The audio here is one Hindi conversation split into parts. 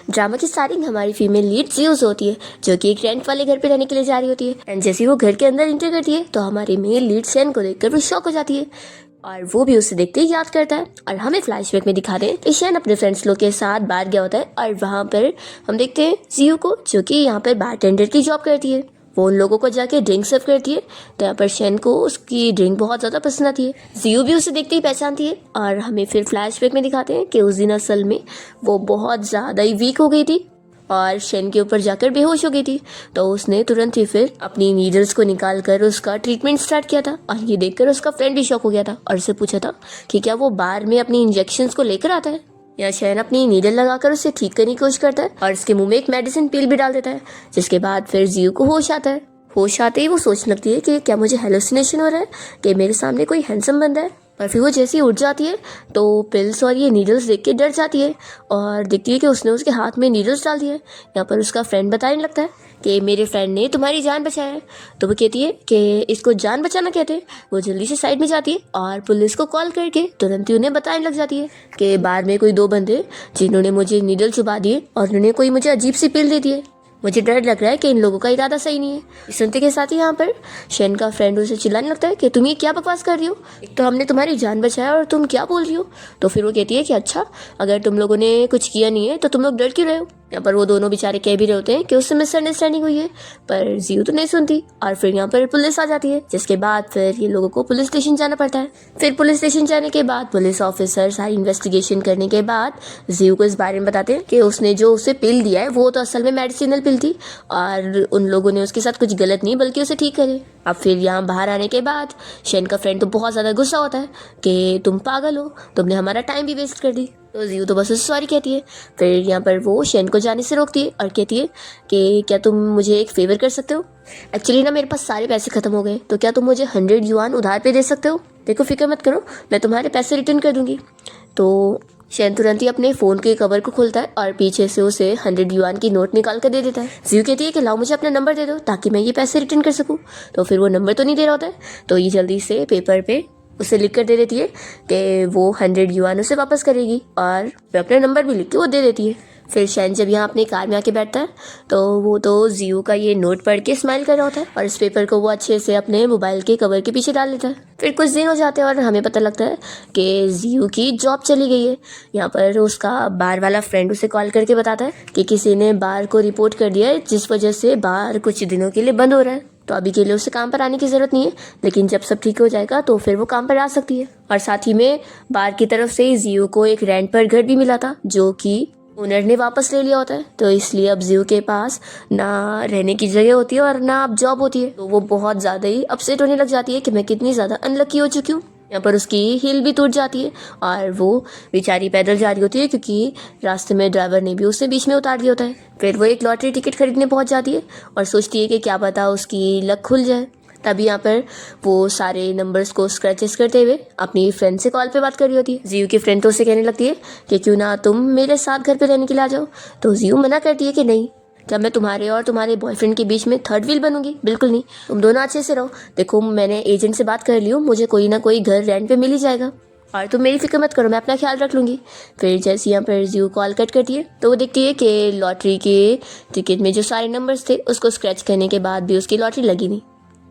ड्रामा की स्टार्टिंग हमारी फीमेल लीड जियो से होती है, जो कि एक रेंट वाले घर पे रहने के लिए जा रही होती है। एंड जैसे ही वो घर के अंदर एंटर करती है तो हमारी मेल लीड शेन को देखकर वो शॉक हो जाती है और वो भी उसे देखते ही याद करता है। और हमें फ्लैशबैक में दिखाते हैं कि शेन अपने फ्रेंड्स लोग के साथ बाहर गया होता है और वहाँ पर हम देखते हैं जियो को, जो कि यहाँ पर बारटेंडर की जॉब करती है। वो उन लोगों को जाके ड्रिंक सर्व करती है, तो यहाँ पर शेन को उसकी ड्रिंक बहुत ज़्यादा पसंद आती है। जियो भी उसे देखते ही पहचानती है और हमें फिर फ्लैशबैक में दिखाते हैं कि उस दिन असल में वो बहुत ज़्यादा ही वीक हो गई थी और शेन के ऊपर जाकर बेहोश हो गई थी। तो उसने तुरंत ही फिर अपनी नीडल्स को निकाल कर उसका ट्रीटमेंट स्टार्ट किया था और ये देखकर उसका फ्रेंड भी शॉक हो गया था और उससे पूछा था कि क्या वो बार में अपनी इंजेक्शंस को लेकर आता है। या शेन अपनी नीडल लगाकर उसे ठीक करने की कोशिश करता है और इसके मुंह में एक मेडिसिन पिल भी डाल देता है, जिसके बाद फिर जियो को होश आता है। होश आते ही वो सोचने लगती है कि क्या मुझे हेलुसिनेशन हो रहा है, कि मेरे सामने कोई हैंडसम बंदा है। पर फिर वो जैसे ही उठ जाती है तो पिल्स और ये नीडल्स देख के डर जाती है और देखती है कि उसने उसके हाथ में नीडल्स डाल दिए। यहाँ पर उसका फ्रेंड बताने लगता है कि मेरे फ्रेंड ने तुम्हारी जान बचाया है। तो वो कहती है कि इसको जान बचाना कहते हैं। वो जल्दी से साइड में जाती है और पुलिस को कॉल करके तुरंत ही उन्हें बताने लग जाती है कि बार में कोई 2 बंदे जिन्होंने मुझे नीडल चुबा दिए और उन्होंने कोई मुझे अजीब सी पिल दे दी है। मुझे डर लग रहा है कि इन लोगों का इरादा सही नहीं है। सुनते के साथ ही यहाँ पर शेन का फ्रेंड उसे चिल्लाने लगता है कि तुम ये क्या बकवास कर रही हो, एक तो हमने तुम्हारी जान बचाया और तुम क्या बोल रही हो। तो फिर वो कहती है कि अच्छा, अगर तुम लोगों ने कुछ किया नहीं है तो तुम लोग डर क्यों रहे हो। यहाँ पर वो दोनों बेचारे कह भी रहे होते हैं कि उससे मिसअंडरस्टैंडिंग हुई है, पर जियो तो नहीं सुनती और फिर यहाँ पर पुलिस आ जाती है, जिसके बाद फिर ये लोगों को पुलिस स्टेशन जाना पड़ता है। फिर पुलिस स्टेशन जाने के बाद पुलिस ऑफिसर सारी इन्वेस्टिगेशन करने के बाद जियो को इस बारे में बताते हैं कि उसने जो उसे पिल दिया है वो तो असल में मेडिसिनल पिल थी और उन लोगों ने उसके साथ कुछ गलत नहीं बल्कि उसे ठीक करे। अब फिर यहाँ बाहर आने के बाद शेन का फ्रेंड तो बहुत ज़्यादा गुस्सा होता है कि तुम पागल हो, तुमने हमारा टाइम भी वेस्ट कर दी। तो जियो तो बस उसे सॉरी कहती है। फिर यहाँ पर वो शेन को जाने से रोकती है और कहती है कि क्या तुम मुझे एक फेवर कर सकते हो। एक्चुअली ना मेरे पास सारे पैसे ख़त्म हो गए, तो क्या तुम मुझे 100 युआन उधार पे दे सकते हो। देखो फिक्र मत करो, मैं तुम्हारे पैसे रिटर्न कर दूंगी। तो शेन तुरंत ही अपने फ़ोन के कवर को खोलता है और पीछे से उसे 100 युआन की नोट निकाल कर दे देता है। जियो कहती है कि लाओ मुझे अपना नंबर दे दो ताकि मैं ये पैसे रिटर्न कर सकूँ। तो फिर वो नंबर तो नहीं दे रहा होता है, तो ये जल्दी से पेपर पे उसे लिख कर दे देती है कि वो 100 युआन उसे वापस करेगी और अपना नंबर भी लिख के वो दे देती है। फिर शेन जब यहाँ अपनी कार में आके बैठता है तो वो तो जियो का ये नोट पढ़ के स्माइल कर रहा होता है और इस पेपर को वो अच्छे से अपने मोबाइल के कवर के पीछे डाल लेता है। फिर कुछ दिन हो जाते हैं और हमें पता लगता है कि जियो की जॉब चली गई है। यहाँ पर उसका बार वाला फ्रेंड उसे कॉल करके बताता है कि किसी ने बार को रिपोर्ट कर दिया है, जिस वजह से बार कुछ दिनों के लिए बंद हो रहा है। तो अभी के लिए उसे काम पर आने की ज़रूरत नहीं है, लेकिन जब सब ठीक हो जाएगा तो फिर वो काम पर आ सकती है। और साथ ही में बार की तरफ से जियो को एक रेंट पर घर भी मिला था, जो कि ओनर ने वापस ले लिया होता है। तो इसलिए अब जियो के पास ना रहने की जगह होती है और ना अब जॉब होती है। तो वो बहुत ज़्यादा ही अपसेट होने लग जाती है कि मैं कितनी ज़्यादा अनलकी हो चुकी हूँ। यहाँ पर उसकी हिल भी टूट जाती है और वो बेचारी पैदल जा रही होती है क्योंकि रास्ते में ड्राइवर ने भी उसे बीच में उतार दिया होता है। फिर वो एक लॉटरी टिकट खरीदने पहुँच जाती है और सोचती है कि क्या पता उसकी लक खुल जाए। तभी यहाँ पर वो सारे नंबर्स को स्क्रैचेस करते हुए अपनी फ्रेंड से कॉल पे बात कर रही होती है। जियो की फ्रेंड तो उसे कहने लगती है कि क्यों ना तुम मेरे साथ घर पे रहने के लिए आ जाओ। तो जियो मना करती है कि नहीं, क्या मैं तुम्हारे और तुम्हारे बॉयफ्रेंड के बीच में थर्ड व्हील बनूंगी, बिल्कुल नहीं। तुम दोनों अच्छे से रहो। देखो मैंने एजेंट से बात कर ली हूँ, मुझे कोई ना कोई घर रेंट पे मिल ही जाएगा और तुम मेरी फिक्र मत करो, मैं अपना ख्याल रख लूँगी। फिर जैसे यहाँ पर जियो कॉल कट करती है तो वो देखती है कि लॉटरी के टिकट में जो सारे नंबर्स थे उसको स्क्रैच करने के बाद भी उसकी लॉटरी लगी नहीं।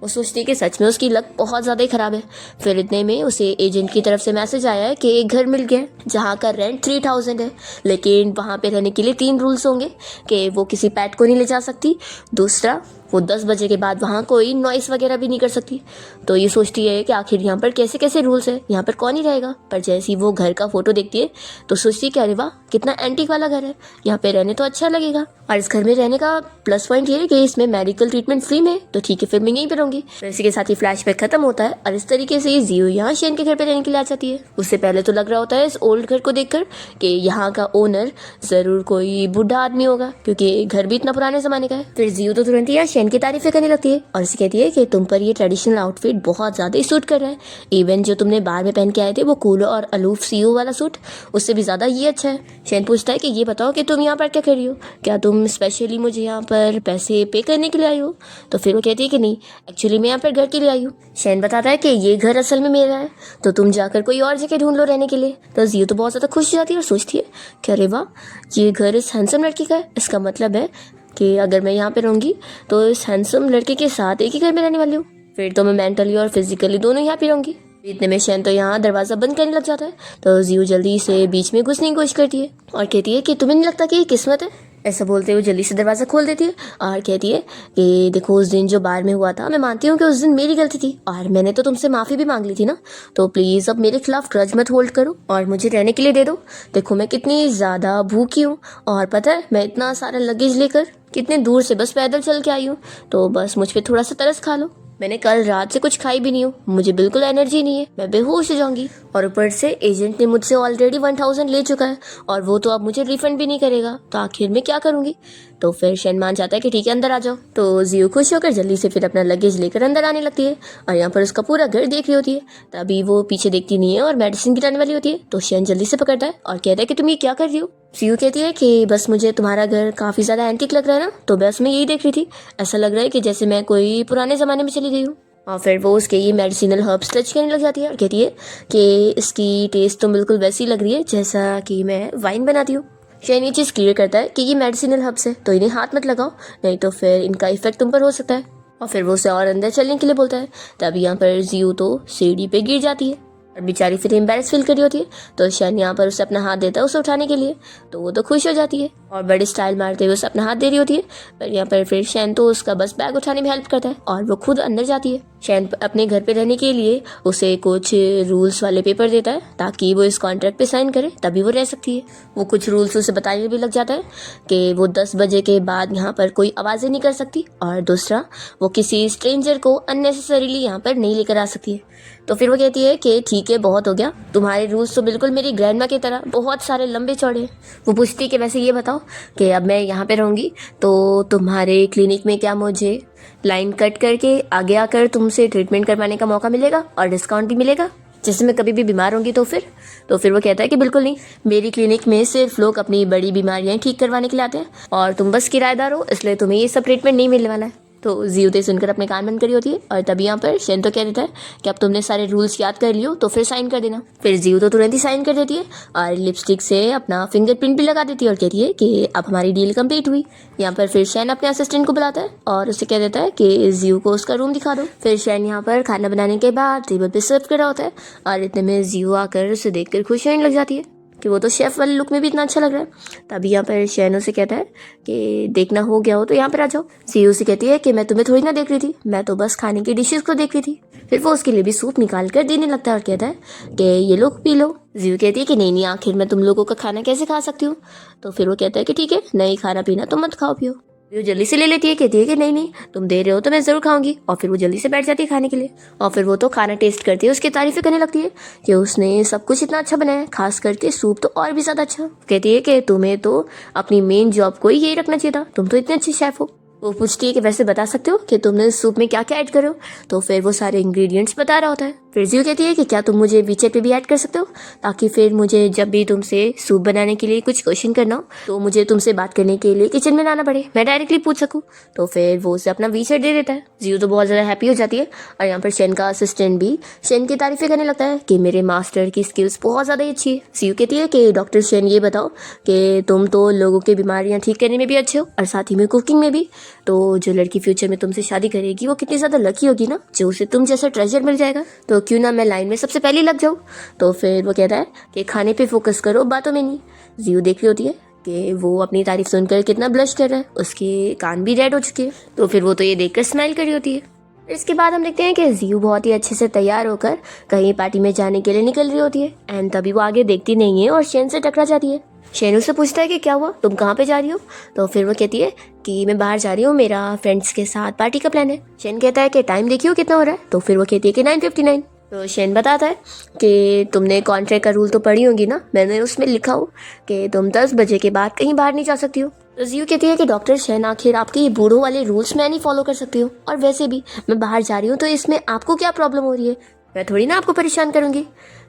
वो सोचती है कि सच में उसकी लक बहुत ज़्यादा ही ख़राब है। फिर इतने में उसे एजेंट की तरफ से मैसेज आया है कि एक घर मिल गया जहाँ का रेंट 3000 है, लेकिन वहाँ पे रहने के लिए 3 रूल्स होंगे कि वो किसी पेट को नहीं ले जा सकती, दूसरा वो 10 बजे के बाद वहाँ कोई नॉइस वगैरह भी नहीं कर सकती। तो ये सोचती है कि आखिर यहाँ पर कैसे कैसे रूल्स है, यहाँ पर कौन ही रहेगा। पर जैसे ही वो घर का फोटो देखती है तो सोचती है कि अरे वाह कितना एंटीक वाला घर है, यहाँ पे रहने तो अच्छा लगेगा। और इस घर में रहने का प्लस पॉइंट ये है कि इसमें मेडिकल ट्रीटमेंट फ्री में, तो ठीक है फिर मैं यहीं पे रहूंगी। तो इसी के साथ ही फ्लैशबैक खत्म होता है और इस तरीके से जियो यहाँ शेन के घर पे रहने के लिए आ जाती है। उससे पहले तो लग रहा होता है इस ओल्ड घर को देखकर कि यहाँ का ओनर जरूर कोई बूढ़ा आदमी होगा, क्योंकि घर भी इतना पुराने जमाने का है। फिर जियो तो तुरंत ही यहाँ शेन की तारीफें करने लगती है और उसे कहती है कि तुम पर ये ट्रेडिशनल आउटफिट बहुत ज़्यादा ही सूट कर रहा है। इवन जो तुमने बार में पहन के आए थे वो कूल और अलूफ सीओ वाला सूट, उससे भी ज़्यादा ये अच्छा है। शेन पूछता है कि ये बताओ कि तुम यहाँ पर क्या कर रही हो, क्या तुम स्पेशली मुझे यहाँ पर पैसे पे करने के लिए आई हो? तो फिर वो कहती है कि नहीं, एक्चुअली मैं यहाँ पर घर के लिए आई हूँ। शेन बताता है कि ये घर असल में मेरा है, तो तुम जाकर कोई और जगह ढूंढ लो रहने के लिए। तो जियो तो बहुत ज़्यादा खुश हो जाती है और सोचती है कि अरे वाह, ये घर इस हैंडसम लड़की का है। इसका मतलब है कि अगर मैं यहाँ पे रहूँगी तो इस हैंडसम लड़के के साथ एक ही घर में रहने वाली हूँ, फिर तो मैं मेंटली और फिजिकली दोनों यहाँ पे रहूँगी। इतने में शेन तो यहाँ दरवाज़ा बंद करने लग जाता है, तो जियो जल्दी से बीच में घुसने की कोशिश करती है और कहती है कि तुम्हें नहीं लगता कि ये किस्मत है? ऐसा बोलते हुए जल्दी से दरवाज़ा खोल देती है और कहती है कि देखो, उस दिन जो बार में हुआ था, मैं मानती हूँ कि उस दिन मेरी गलती थी और मैंने तो तुमसे माफ़ी भी मांग ली थी ना, तो प्लीज़ अब मेरे खिलाफ ग्रज मत होल्ड करो और मुझे रहने के लिए दे दो। देखो मैं कितनी ज़्यादा भूखी हूँ और पता है मैं इतना सारा लगेज लेकर कितने दूर से बस पैदल चल के आई हूँ, तो बस मुझ पर थोड़ा सा तरस खा लो। मैंने कल रात से कुछ खाई भी नहीं हूँ, मुझे बिल्कुल एनर्जी नहीं है, मैं बेहोश हो जाऊंगी। और ऊपर से एजेंट ने मुझसे ऑलरेडी 1000 ले चुका है और वो तो अब मुझे रिफंड भी नहीं करेगा, तो आखिर में क्या करूंगी? तो फिर शेन मान जाता है कि ठीक है, अंदर आ जाओ। तो जियो खुश होकर जल्दी से फिर अपना लगेज लेकर अंदर आने लगती है और यहाँ पर उसका पूरा घर देख रही होती है। तभी वो पीछे देखती नहीं है और मेडिसिन गिराने वाली होती है, तो शेन जल्दी से पकड़ता है और कहता है कि तुम ये क्या कर रही हो? जियो कहती है कि बस मुझे तुम्हारा घर काफ़ी ज़्यादा एंटीक लग रहा है ना, तो बस मैं यही देख रही थी। ऐसा लग रहा है कि जैसे मैं कोई पुराने ज़माने में चली गई हूँ। और फिर वो उसके ये मेडिसिनल हर्ब्स टच करने लग जाती है और कहती है कि इसकी टेस्ट तो बिल्कुल वैसी लग रही है जैसा कि मैं वाइन बनाती हूँ। शेन ये चीज़ क्लियर करता है कि ये मेडिसिनल हर्ब्स है, तो इन्हें हाथ मत लगाओ, नहीं तो फिर इनका इफेक्ट तुम पर हो सकता है। और फिर वो उसे और अंदर चलने के लिए बोलता है। तब यहाँ पर जियो तो सीढ़ी पे गिर जाती है और बेचारी फिर एम्बेरस फील कर रही होती है, तो शेन यहाँ पर उसे अपना हाथ देता है उसे उठाने के लिए, तो वो तो खुश हो जाती है और बड़े स्टाइल मारते हुए उसे अपना हाथ दे रही होती है। पर यहाँ पर फिर शेन तो उसका बस बैग उठाने में हेल्प करता है और वो खुद अंदर जाती है। शेन अपने घर पे रहने के लिए उसे कुछ रूल्स वाले पेपर देता है ताकि वो इस कॉन्ट्रैक्ट पे साइन करे, तभी वो रह सकती है। वो कुछ रूल्स उसे बताने भी लग जाता है कि वो 10 बजे के बाद यहाँ पर कोई आवाज़ें नहीं कर सकती और दूसरा, वो किसी स्ट्रेंजर को अननेसेसरीली यहाँ पर नहीं लेकर आ सकती है। तो फिर वो कहती है कि ठीक है, बहुत हो गया, तुम्हारे रूल्स तो बिल्कुल मेरी ग्रैंडमा की तरह बहुत सारे लंबे चौड़े हैं। वो पूछती है कि वैसे ये बताओ कि अब मैं यहाँ पे रहूँगी तो तुम्हारे क्लिनिक में क्या मुझे लाइन कट करके आगे आकर तुमसे ट्रीटमेंट करवाने का मौका मिलेगा और डिस्काउंट भी मिलेगा, जैसे मैं कभी भी बीमार होंगी तो फिर वो कहता है कि बिल्कुल नहीं, मेरी क्लिनिक में सिर्फ लोग अपनी बड़ी बीमारियाँ ठीक करवाने के लिए आते हैं और तुम बस किराएदार हो, इसलिए तुम्हें ये सब ट्रीटमेंट नहीं मिलने वाला है। तो जियो सुनकर अपने कान बंद करी होती है और तभी यहाँ पर शेन तो कह देता है कि अब तुमने सारे रूल्स याद कर लियो तो फिर साइन कर देना। फिर जियो तो तुरंत ही साइन कर देती है और लिपस्टिक से अपना फिंगरप्रिंट भी लगा देती है और कहती है कि अब हमारी डील कंप्लीट हुई। यहाँ पर फिर शेन अपने असिस्टेंट को बुलाता है और उसे कह देता है कि जियो को उसका रूम दिखा दो। फिर शेन यहाँ पर खाना बनाने के बाद टेबल पे सर्व कर रहा होता है और इतने में जियो आकर उसे देखकर खुश होने लग जाती है कि वो तो शेफ वाले लुक में भी इतना अच्छा लग रहा है। तभी यहाँ पर शेन उसे कहता है कि देखना हो गया हो तो यहाँ पर आ जाओ। जियो से कहती है कि मैं तुम्हें थोड़ी ना देख रही थी, मैं तो बस खाने की डिशेस को देख रही थी। फिर वो उसके लिए भी सूप निकाल कर देने लगता है और कहता है कि ये लो पी लो। जियो कहती है कि नहीं, आखिर मैं तुम लोगों का खाना कैसे खा सकती हूँ? तो फिर वो कहता है कि ठीक है, नहीं खाना पीना तो मत खाओ पियो। वो जल्दी से ले लेती है, कहती है कि नहीं तुम दे रहे हो तो मैं ज़रूर खाऊंगी। और फिर वो जल्दी से बैठ जाती है खाने के लिए और फिर वो तो खाना टेस्ट करती है, उसकी तारीफें करने लगती है कि उसने सब कुछ इतना अच्छा बनाया है, खास करके सूप तो और भी ज़्यादा अच्छा। कहती है कि तुम्हें तो अपनी मेन जॉब को ही यही रखना चाहिए था, तुम तो इतने अच्छे शेफ हो। वो पूछती है कि वैसे बता सकते हो कि तुमने सूप में क्या क्या ऐड करो? तो फिर वो सारे इंग्रेडिएंट्स बता रहा होता है। फिर जियो कहती है कि क्या तुम मुझे वीचैट पे भी ऐड कर सकते हो, ताकि फिर मुझे जब भी तुमसे सूप बनाने के लिए कुछ क्वेश्चन करना हो तो मुझे तुमसे बात करने के लिए किचन में ना आना पड़े, मैं डायरेक्टली पूछ सकूँ। तो फिर वो उसे अपना वीचैट दे देता है। जियो तो बहुत ज़्यादा हैप्पी हो जाती है और यहाँ पर शेन का असिस्टेंट भी शेन की तारीफें करने लगता है कि मेरे मास्टर की स्किल्स बहुत ज़्यादा ही अच्छी है। जियो कहती है कि डॉक्टर शेन ये बताओ कि तुम तो लोगों की बीमारियाँ ठीक करने में भी अच्छे हो और साथ ही में कुकिंग में भी, तो जो लड़की फ्यूचर में तुमसे शादी करेगी वो कितनी ज़्यादा लकी होगी ना, जो उसे तुम जैसा ट्रेजर मिल जाएगा। तो क्यों ना मैं लाइन में सबसे पहले लग जाऊँ। तो फिर वो कहता है कि खाने पे फोकस करो, बातों में नहीं। जियो देख रही होती है कि वो अपनी तारीफ सुनकर कितना ब्लश कर रहा है, उसके कान भी रेड हो चुके हैं। तो फिर वो तो ये देखकर स्माइल कर रही होती है। इसके बाद हम देखते हैं कि जियो बहुत ही अच्छे से तैयार होकर कहीं पार्टी में जाने के लिए निकल रही होती है एंड तभी वो आगे देखती नहीं है और शेन से टकरा जाती है। शेन उससे पूछता है कि क्या हुआ, तुम कहाँ पे जा रही हो? तो फिर वो कहती है कि मैं बाहर जा रही हूँ, मेरा फ्रेंड्स के साथ पार्टी का प्लान है। शेन कहता है कि टाइम देखियो कितना हो रहा है? तो फिर वो कहती है कि 9:59। तो शेन बताता है कि तुमने कॉन्ट्रैक्ट का रूल तो पढ़ी होगी ना, मैंने उसमें लिखा हो कि तुम 10 बजे के बाद कहीं बाहर नहीं जा सकती हो। तो जियो कहती है कि डॉक्टर शैन, आखिर आपके ये बूढ़ों वाले रूल्स मैं नहीं फॉलो कर सकती हूँ, और वैसे भी मैं बाहर जा रही हूँ तो इसमें आपको क्या प्रॉब्लम हो रही है, मैं थोड़ी ना आपको परेशान करूँगी।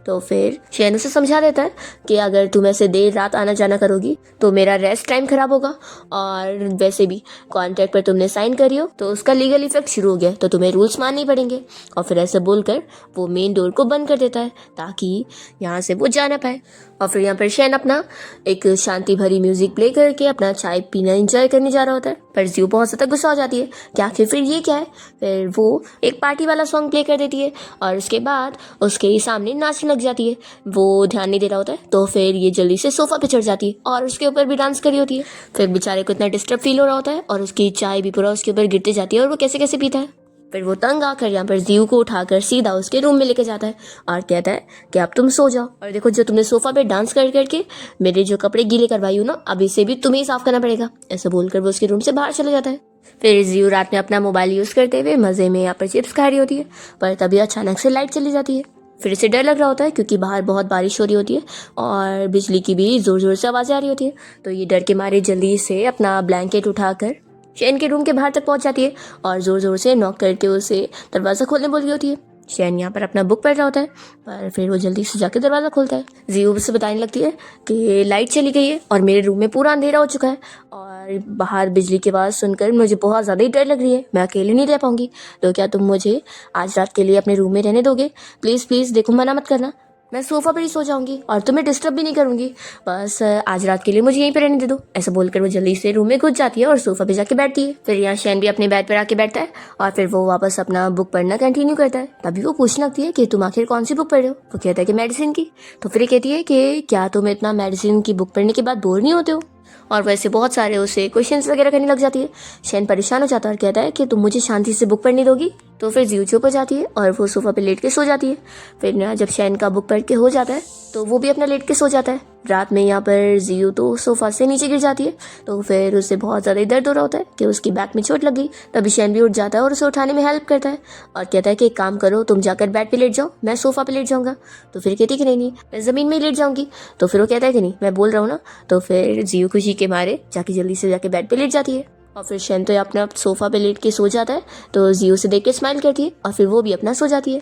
तो फिर शैन उसे समझा देता है कि अगर तुम ऐसे देर रात आना जाना करोगी तो मेरा रेस्ट टाइम खराब होगा, और वैसे भी कॉन्ट्रैक्ट पर तुमने साइन करी हो तो उसका लीगल इफेक्ट शुरू हो गया, तो तुम्हें रूल्स मानने पड़ेंगे। और फिर ऐसे बोलकर वो मेन डोर को बंद कर देता है ताकि यहाँ से वो जा ना पाए। और फिर यहाँ पर शैन अपना एक शांति भरी म्यूजिक प्ले करके अपना चाय पीना एंजॉय करने जा रहा होता है, पर जियो बहुत ज़्यादा गुस्सा हो जाती है कि आखिर फिर ये क्या है। फिर वो एक पार्टी वाला सॉन्ग प्ले कर देती है और उसके बाद उसके सामने नाचने लग जाती है। वो ध्यान नहीं दे रहा होता है, तो फिर ये जल्दी से सोफा पे चढ़ जाती है और उसके ऊपर भी डांस करी होती है। फिर बेचारे को इतना डिस्टर्ब फील हो रहा होता है और उसकी चाय भी पूरा उसके ऊपर गिरती जाती है और वो कैसे कैसे पीता है। फिर वो तंग आकर यहाँ पर जियो को उठाकर सीधा उसके रूम में लेके जाता है और कहता है कि अब तुम सो जाओ, और देखो जो तुमने सोफा पे डांस कर करके मेरे जो कपड़े गीले करवाई हो ना, अब इसे भी तुम्हें ही साफ करना पड़ेगा। ऐसा बोलकर वो उसके रूम से बाहर चले जाता है। फिर जियो रात में अपना मोबाइल यूज़ करते हुए मज़े में यहाँ पर चिप्स खा रही होती है, पर तभी अचानक से लाइट चली जाती है। फिर इसे डर लग रहा होता है क्योंकि बाहर बहुत बारिश हो रही होती है और बिजली की भी ज़ोर ज़ोर से आवाज़ें आ रही होती है। तो ये डर के मारे जल्दी से अपना ब्लैंकेट उठाकर शैन के रूम के बाहर तक पहुंच जाती है और ज़ोर ज़ोर से नॉक करके उसे दरवाज़ा खोलने बोल रही होती है। शैन यहाँ पर अपना बुक पढ़ रहा होता है, पर फिर वो जल्दी से जाके दरवाज़ा खोलता है। जियो उसे बताने लगती है कि लाइट चली गई है और मेरे रूम में पूरा अंधेरा हो चुका है, और बाहर बिजली की आवाज़ सुनकर मुझे बहुत ज़्यादा ही डर लग रही है, मैं अकेले नहीं रह पाऊँगी, तो क्या तुम मुझे आज रात के लिए अपने रूम में रहने दोगे? प्लीज़ प्लीज़, देखो मना मत करना, मैं सोफ़ा पर ही सो जाऊंगी और तुम्हें डिस्टर्ब भी नहीं करूंगी, बस आज रात के लिए मुझे यहीं पे रहने दे दो। ऐसा बोलकर वो जल्दी से रूम में घुस जाती है और सोफ़ा पे जाके बैठती है। फिर यहाँ शैन भी अपने बेड पर आके बैठता है और फिर वो वापस अपना बुक पढ़ना कंटिन्यू करता है। तभी वो पूछने लगती है कि तुम आखिर कौन सी बुक पढ़ रहे हो? वो कहता है कि मेडिसिन की। तो फिर कहती है कि क्या तुम इतना मेडिसिन की बुक पढ़ने के बाद बोर नहीं होते हो? और वैसे बहुत सारे उसे क्वेश्चंस वगैरह करने लग जाती है। शैन परेशान हो जाता है और कहता है कि तुम मुझे शांति से बुक पढ़ने दोगी? तो फिर जियो चुप हो जाती है और वो सोफ़ा पे लेट के सो जाती है। फिर ना जब शैन का बुक पढ़ के हो जाता है तो वो भी अपना लेट के सो जाता है। रात में यहाँ पर जियो तो सोफ़ा से नीचे गिर जाती है, तो फिर उसे बहुत ज़्यादा दर्द हो रहा होता है कि उसकी बैक में चोट लग गई। तभी शैन भी उठ जाता है और उसे उठाने में हेल्प करता है और कहता है कि एक काम करो, तुम जाकर बेड पे लेट जाओ, मैं सोफ़ा पे लेट जाऊँगा। तो फिर कहती है कि नहीं नहीं, मैं ज़मीन में ही लेट जाऊँगी। तो फिर वो कहता है कि नहीं, मैं बोल रहा हूँ ना। तो फिर जियो खुशी के मारे जाके जल्दी से जाके बेड पे लेट जाती है और फिर शैन तो अपना सोफ़ा पे लेट के सो जाता है। तो जियो से देख के स्माइल करती है और फिर वो भी अपना सो जाती है।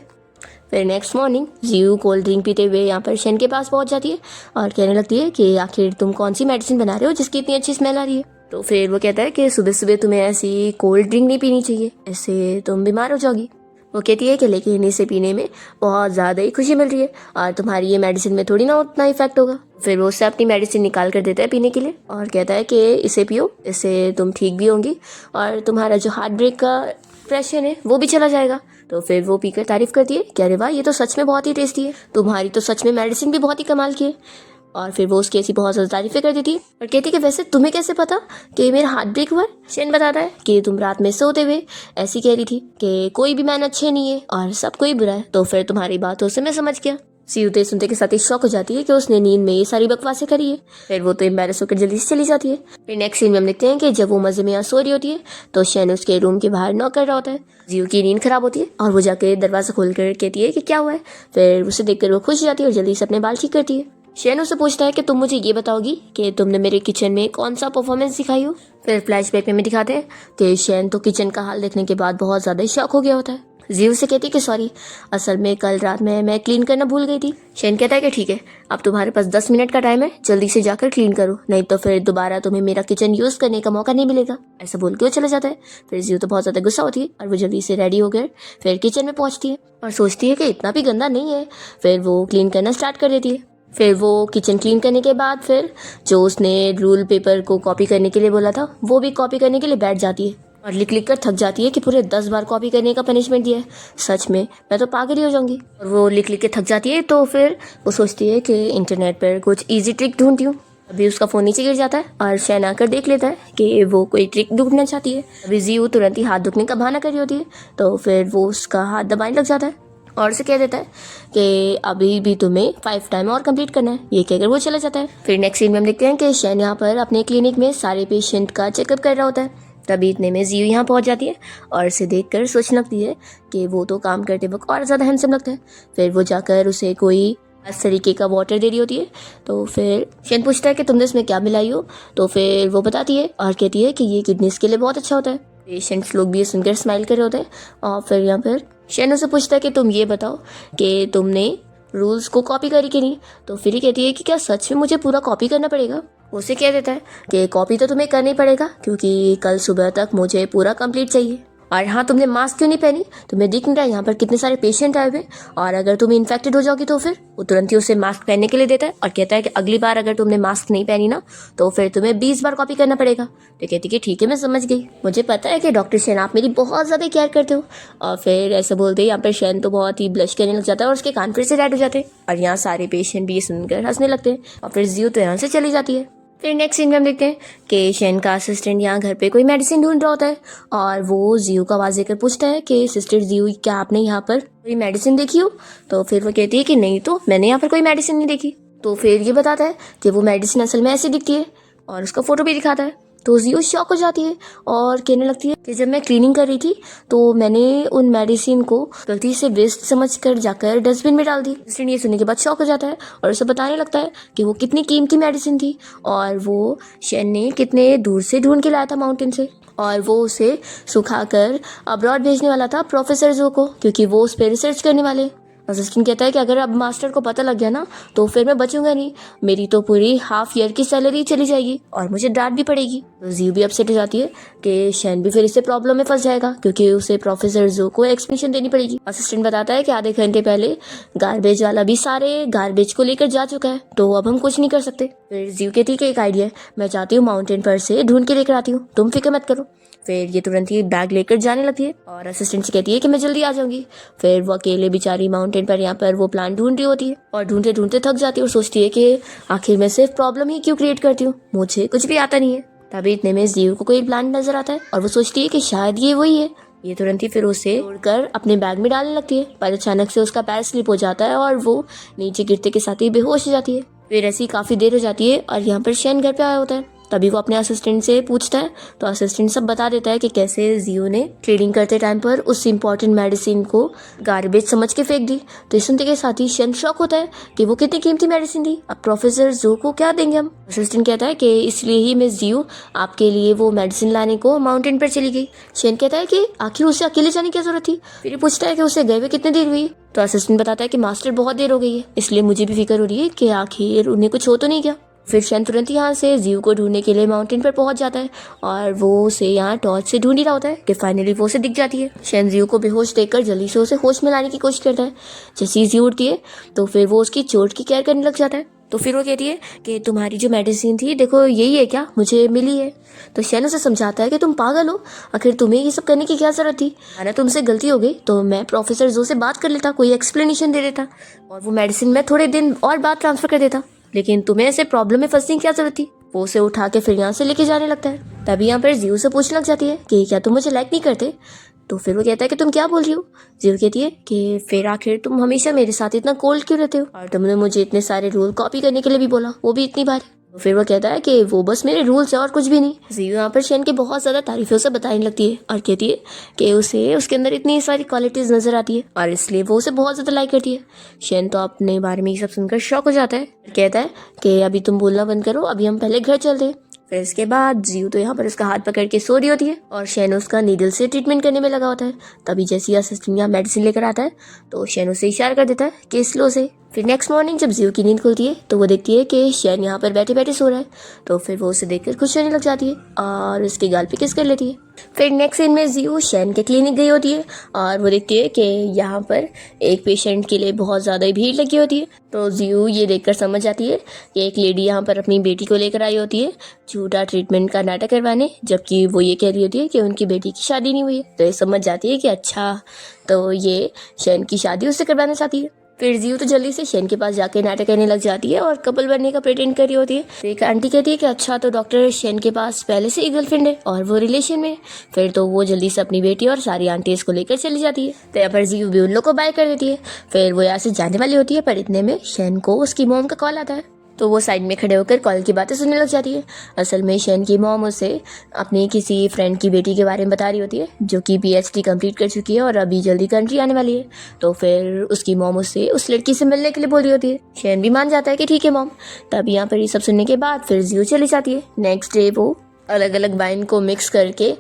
फिर नेक्स्ट मॉर्निंग जियो कोल्ड ड्रिंक पीते हुए यहाँ पर शैन के पास पहुँच जाती है और कहने लगती है कि आखिर तुम कौन सी मेडिसिन बना रहे हो जिसकी इतनी अच्छी स्मेल आ रही है? तो फिर वो कहता है कि सुबह सुबह तुम्हें ऐसी कोल्ड ड्रिंक नहीं पीनी चाहिए, इससे तुम बीमार हो जाओगी। वो कहती है कि लेकिन इसे पीने में बहुत ज़्यादा ही खुशी मिल रही है और तुम्हारी ये मेडिसिन में थोड़ी ना उतना इफेक्ट होगा। फिर वो उससे अपनी मेडिसिन निकाल कर देता है पीने के लिए और कहता है कि इसे पियो, इससे तुम ठीक भी होंगी और तुम्हारा जो हार्ट ब्रेक का प्रेशर है वो भी चला जाएगा। तो फिर वो पीकर तारीफ करती है कि अरे वाह, ये तो सच में बहुत ही टेस्टी है, तुम्हारी तो सच में मेडिसिन भी बहुत ही कमाल की है। और फिर वो उसकी ऐसी बहुत ज़्यादा तारीफें कर देती है और कहती है कि वैसे तुम्हें कैसे पता कि मेरा हार्ट ब्रेक हुआ है? शैन बताता है कि तुम रात में सोते हुए ऐसी कह रही थी कि कोई भी मैन अच्छे नहीं है और सब कोई बुरा है, तो फिर तुम्हारी बातों से मैं समझ गया। सीते सुनते के साथ ही शॉक हो जाती है कि उसने नींद में ये सारी बकवासें करी है। फिर वो तो एम्बैरस होकर जल्दी से चली जाती है। फिर नेक्स्ट सीन में हम देखते हैं कि जब वो मजे में यहाँ सो रही होती है तो शैन उसके रूम के बाहर नॉक कर रहा होता है। जियो की नींद खराब होती है और वो जाके दरवाजा खोल कर कहती है कि क्या हुआ है। फिर उसे देखकर वो खुश जाती है और जल्दी से अपने बाल ठीक करती है। शैन उससे पूछता है कि तुम मुझे ये बताओगी कि तुमने मेरे किचन में कौन सा परफॉर्मेंस दिखाई हो। फिर फ्लैशबैक में दिखाते हैं कि शैन तो किचन का हाल देखने के बाद बहुत ज़्यादा शॉक हो गया होता है। जियो से कहती है कि सॉरी, असल में कल रात में मैं क्लीन करना भूल गई थी। शैन कहता है कि ठीक है, अब तुम्हारे पास 10 मिनट का टाइम है, जल्दी से जाकर क्लीन करो, नहीं तो फिर दोबारा तुम्हें मेरा किचन यूज़ करने का मौका नहीं मिलेगा। ऐसा बोल के वो चला जाता है। फिर जियो तो बहुत ज़्यादा गुस्सा होती है और वो जल्दी से रेडी होकर फिर किचन में पहुँचती है और सोचती है कि इतना भी गंदा नहीं है। फिर वो क्लीन करना स्टार्ट कर देती है। फिर वो किचन क्लीन करने के बाद फिर जो उसने रूल पेपर को कॉपी करने के लिए बोला था वो भी कॉपी करने के लिए बैठ जाती है और लिख लिख कर थक जाती है कि पूरे 10 बार कॉपी करने का पनिशमेंट दिया है, सच में मैं तो पागल ही हो जाऊंगी। और वो लिख लिख के थक जाती है तो फिर वो सोचती है कि इंटरनेट पर कुछ इजी ट्रिक ढूंढती हूँ। अभी उसका फ़ोन नीचे गिर जाता है और शैन आकर देख लेता है कि वो कोई ट्रिक ढूंढना चाहती है। अभी जियो तुरंत ही हाथ दुखने का बहाना कर रही होती है, तो फिर वो उसका हाथ दबाने लग जाता है और उसे कह देता है कि अभी भी तुम्हें 5 टाइम और कंप्लीट करना है। ये कहकर वो चला जाता है। फिर नेक्स्ट सीन में हम देखते हैं कि शैन यहाँ पर अपने क्लिनिक में सारे पेशेंट का चेकअप कर रहा होता है। तभी इतने में जियो यहाँ पहुँच जाती है और उसे देखकर सोचने लगती है कि वो तो काम करते वक्त और ज़्यादा हैंडसम लगता है। फिर वो जाकर उसे कोई इस तरीके का वाटर दे रही होती है। तो फिर शेन पूछता है कि तुमने इसमें क्या मिलाई हो, तो फिर वो बताती है और कहती है कि ये किडनीज के लिए बहुत अच्छा होता है। पेशेंट्स लोग भी ये सुनकर स्माइल कर रहे होते हैं। और फिर यहाँ पर शेन उसे पूछता है कि तुम ये बताओ कि तुमने रूल्स को कॉपी करी कि नहीं। तो फिर ये कहती है कि क्या सच में मुझे पूरा कॉपी करना पड़ेगा। उसे कह देता है कि कॉपी तो तुम्हें करना ही पड़ेगा, क्योंकि कल सुबह तक मुझे पूरा कंप्लीट चाहिए। और हाँ, तुमने मास्क क्यों नहीं पहनी, तुम्हें दिख नहीं रहा है यहाँ पर कितने सारे पेशेंट आए हुए, और अगर तुम इन्फेक्टेड हो जाओगी तो फिर। वो तुरंत ही उसे मास्क पहनने के लिए देता है और कहता है कि अगली बार अगर तुमने मास्क नहीं पहनी ना तो फिर तुम्हें 20 बार कॉपी करना पड़ेगा। तो कहती कि ठीक है, मैं समझ गई, मुझे पता है कि डॉक्टर शेन आप मेरी बहुत ज़्यादा केयर करते हो। और फिर ऐसे बोलते ही यहाँ पर शेन तो बहुत ही ब्लश करने लग जाता है और उसके कान फिर से रेड हो जाते हैं। और यहाँ सारे पेशेंट भी ये सुनकर हंसने लगते हैं और फिर जियो तो यहाँ से चली जाती है। फिर नेक्स्ट सीन में हम देखते हैं कि शेन का असिस्टेंट यहाँ घर पे कोई मेडिसिन ढूंढ रहा होता है और वो जियो को आवाज़ देकर पूछता है कि सिस्टर जियो, क्या आपने यहाँ पर कोई मेडिसिन देखी हो। तो फिर वो कहती है कि नहीं, तो मैंने यहाँ पर कोई मेडिसिन नहीं देखी। तो फिर ये बताता है कि वो मेडिसिन असल में ऐसी दिखती है और उसका फोटो भी दिखाता है। तो जियो शॉक हो जाती है और कहने लगती है कि जब मैं क्लीनिंग कर रही थी तो मैंने उन मेडिसिन को गलती से वेस्ट समझकर जाकर डस्टबिन में डाल दी। इसलिए ये सुनने के बाद शॉक हो जाता है और उसे बताने लगता है कि वो कितनी कीमती मेडिसिन थी और वो शेन ने कितने दूर से ढूंढ के लाया था माउंटेन से, और वो उसे सुखाकर अब्रॉड भेजने वाला था प्रोफेसर जो को, क्योंकि वो उस पर रिसर्च करने वाले। असिस्टेंट कहता है कि अगर अब मास्टर को पता लग गया ना तो फिर मैं बचूंगा नहीं, मेरी तो पूरी हाफ ईयर की सैलरी चली जाएगी और मुझे डांट भी पड़ेगी। तो जियो भी अपसेट हो जाती है कि शेन भी फिर इससे प्रॉब्लम में फंस जाएगा, क्योंकि उसे प्रोफेसर जो को एक्सप्लेनेशन देनी पड़ेगी। असिस्टेंट बताता है कि आधे घंटे पहले गार्बेज वाला भी सारे गार्बेज को लेकर जा चुका है, तो अब हम कुछ नहीं कर सकते। फिर जियो कहती है एक आइडिया है, मैं चाहती हूँ माउंटेन पर से ढूंढ के लेकर आती हूँ, तुम फिक्र मत करो। फिर ये तुरंत ही बैग लेकर जाने लगती है और असिस्टेंट से कहती है कि मैं जल्दी आ जाऊंगी। फिर वो अकेले बेचारी माउंटेन पर यहाँ पर वो प्लान ढूंढ रही होती है और ढूंढते ढूंढते थक जाती है और सोचती है कि आखिर मैं सिर्फ प्रॉब्लम ही क्यों क्रिएट करती हूँ, मुझे कुछ भी आता नहीं है। तभी इतने में जियो को कोई प्लान नजर आता है और वो सोचती है कि शायद ये वही है। ये तुरंत ही फिर उसे तोड़कर अपने बैग में डालने लगती है, पर अचानक से उसका पैर स्लिप हो जाता है और वो नीचे गिरते के साथ ही बेहोश हो जाती है। फिर ऐसी काफी देर हो जाती है और यहाँ पर शेन घर पे आया होता है। तभी वो अपने असिस्टेंट से पूछता है तो असिस्टेंट सब बता देता है कि कैसे जियो ने क्लीनिंग करते टाइम पर उस इम्पोर्टेंट मेडिसिन को गार्बेज समझ के फेंक दी। तो इस सुनते के साथ ही शेन शॉक होता है कि वो कितनी कीमती मेडिसिन थी, अब प्रोफेसर जो को क्या देंगे हम। असिस्टेंट कहता है कि इसलिए ही मिस जियो आपके लिए वो मेडिसिन लाने को माउंटेन पर चली गई। शेन कहता है कि आखिर उसे अकेले जाने की जरूरत थी। फिर पूछता है कि उसे गए हुए कितनी देर हुई। तो असिस्टेंट बताता है कि मास्टर बहुत देर हो गई है, इसलिए मुझे भी फिक्र हो रही है कि आखिर उन्हें कुछ हो तो नहीं गया। फिर शेन तुरंत यहाँ से जियो को ढूंढने के लिए माउंटेन पर पहुंच जाता है और वो उसे यहाँ टॉर्च से ढूंढ ही रहा होता है कि फाइनली वो उसे दिख जाती है। शेन जियो को बेहोश देखकर जल्दी से उसे होश में लाने की कोशिश करता है। जैसे ही जियो उठती है तो फिर वो उसकी चोट की केयर करने लग जाता है। तो फिर वो कहती है कि तुम्हारी जो मेडिसिन थी देखो यही है क्या, मुझे मिली है। तो शेन उसे समझाता है कि तुम पागल हो, आखिर तुम्हें ये सब करने की क्या जरूरत थी, अगर तुमसे गलती हो गई तो मैं प्रोफेसर जो से बात कर लेता, कोई एक्सप्लेनेशन दे देता और वो मेडिसिन मैं थोड़े दिन और बाद ट्रांसफर कर देता, लेकिन तुम्हें ऐसे प्रॉब्लम में फंसने की क्या जरूरत थी। वो उसे उठा के फिर यहाँ से लेके जाने लगता है। तभी यहाँ पर जियो से पूछने लग जाती है कि क्या तुम मुझे लाइक नहीं करते। तो फिर वो कहता है कि तुम क्या बोल रही हो। जियो कहती है कि फिर आखिर तुम हमेशा मेरे साथ इतना कोल्ड क्यों रहते हो, और तुमने मुझे इतने सारे रूल कॉपी करने के लिए भी बोला, वो भी इतनी बार। तो फिर वो कहता है कि वो बस मेरे रूल्स है और कुछ भी नहीं। जियो यहाँ पर शेन की बहुत ज़्यादा तारीफें उसे बताने लगती है और कहती है कि उसे उसके अंदर इतनी सारी क्वालिटीज़ नज़र आती है और इसलिए वो उसे बहुत ज़्यादा लाइक करती है। शेन तो अपने बारे में ये सब सुनकर शॉक हो जाता है, कहता है कि अभी तुम बोलना बंद करो, अभी हम पहले घर चलते हैं। फिर इसके बाद जियो तो यहाँ पर उसका हाथ पकड़ के सो रही होती है और शेन उसका नीडल से ट्रीटमेंट करने में लगा होता है। तभी जैसे ही असिस्टेंट यहाँ मेडिसिन लेकर आता है तो शेन उसे इशारा कर देता है कि स्लो से। फिर नेक्स्ट मॉर्निंग जब जियो की नींद खुलती है तो वो देखती है कि शेन यहाँ पर बैठे बैठे सो रहा है। तो फिर वो उसे देखकर खुश होने लग जाती है और उसके गाल पे किस कर लेती है। फिर नेक्स्ट सीन में जियो शेन के क्लिनिक गई होती है और वो देखती है कि यहाँ पर एक पेशेंट के लिए बहुत ज़्यादा भीड़ लगी होती है। तो जियो ये देखकर समझ जाती है कि एक लेडी यहाँ पर अपनी बेटी को लेकर आई होती है झूठा ट्रीटमेंट का नाटक करवाने, जबकि वो ये कह रही होती है कि उनकी बेटी की शादी नहीं हुई है। तो ये समझ जाती है कि अच्छा, तो ये शेन की शादी उससे करवाना चाहती है। फिर जियो तो जल्दी से शेन के पास जाके नाटक करने लग जाती है और कपल बनने का प्रिटेंड कर रही होती है। तो एक आंटी कहती है कि अच्छा, तो डॉक्टर शेन के पास पहले से ही गर्लफ्रेंड है और वो रिलेशन में। फिर तो वो जल्दी से अपनी बेटी और सारी आंटीज को लेकर चली जाती है। तो यहाँ पर जियो भी उन लोग को बाय कर देती है। फिर वो यहाँ से जाने वाली होती है, पर इतने में शेन को उसकी मॉम का कॉल आता है तो वो साइड में खड़े होकर कॉल की बातें सुनने लग जाती है। असल में शेन की मॉम उसे अपनी किसी फ्रेंड की बेटी के बारे में बता रही होती है जो कि PhD कंप्लीट कर चुकी है और अभी जल्दी कंट्री आने वाली है। तो फिर उसकी मॉम उससे उस लड़की से मिलने के लिए बोल रही होती है। शेन भी मान जाता है कि ठीक है मॉम। तब यहाँ पर ये सब सुनने के बाद फिर जियो चली जाती है। नेक्स्ट डे वो अलग अलग वाइन को मिक्स करके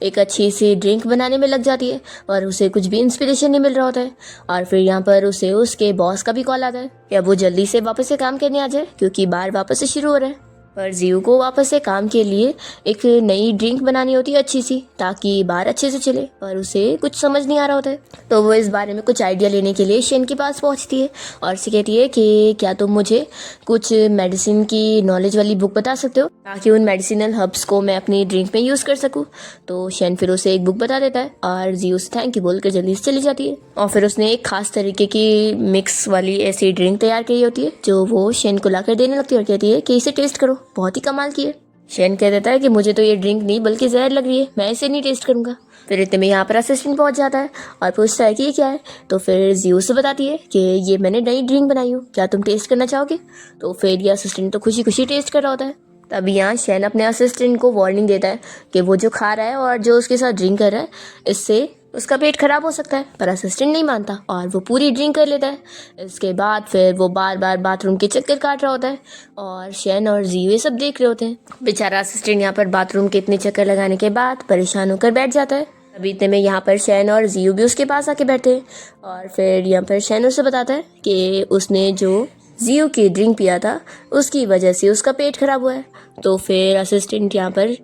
एक अच्छी सी ड्रिंक बनाने में लग जाती है और उसे कुछ भी इंस्पिरेशन नहीं मिल रहा होता है। और फिर यहाँ पर उसे उसके बॉस का भी कॉल आता है कि अब वो जल्दी से वापस से काम करने आ जाए क्योंकि बार वापस से शुरू हो रहा है। पर जियो को वापस से काम के लिए एक नई ड्रिंक बनानी होती है अच्छी सी, ताकि बार अच्छे से चले, पर उसे कुछ समझ नहीं आ रहा होता है। तो वो इस बारे में कुछ आइडिया लेने के लिए शेन के पास पहुंचती है और उसे कहती है कि क्या तुम मुझे कुछ मेडिसिन की नॉलेज वाली बुक बता सकते हो ताकि उन मेडिसिनल हर्ब्स को मैं अपनी ड्रिंक में यूज़ कर सकूँ। तो शेन फिर उसे एक बुक बता देता है और जियो से थैंक यू बोलकर जल्दी से चली जाती है। और फिर उसने एक खास तरीके की मिक्स वाली ऐसी ड्रिंक तैयार की होती है जो वो शेन को लाकर देने लगती है और कहती है कि इसे टेस्ट करो, बहुत ही कमाल की है। शेन कह देता है कि मुझे तो ये ड्रिंक नहीं बल्कि जहर लग रही है, मैं इसे नहीं टेस्ट करूंगा। फिर इतने में यहाँ पर असिस्टेंट पहुंच जाता है और पूछता है कि ये क्या है। तो फिर जियो से बताती है कि ये मैंने नई ड्रिंक बनाई हूँ, क्या तुम टेस्ट करना चाहोगे। तो फिर ये असिस्टेंट तो खुशी खुशी टेस्ट कर रहा होता है। तब यहाँ शेन अपने असिस्टेंट को वार्निंग देता है कि वो जो खा रहा है और जो उसके साथ ड्रिंक कर रहा है इससे उसका पेट खराब हो सकता है। पर असिस्टेंट नहीं मानता और वो पूरी ड्रिंक कर लेता है। इसके बाद फिर वो बार बार बाथरूम के चक्कर काट रहा होता है और शेन और जियो ये सब देख रहे होते हैं। बेचारा असिस्टेंट यहाँ पर बाथरूम के इतने चक्कर लगाने के बाद परेशान होकर बैठ जाता है। अभी इतने में यहाँ पर शेन और जियो भी उसके पास आके बैठे हैं और फिर यहाँ पर शेन उसे बताता है कि उसने जो जियो की ड्रिंक पिया था उसकी वजह से उसका पेट खराब हुआ है। तो फिर असिस्टेंट यहाँ पर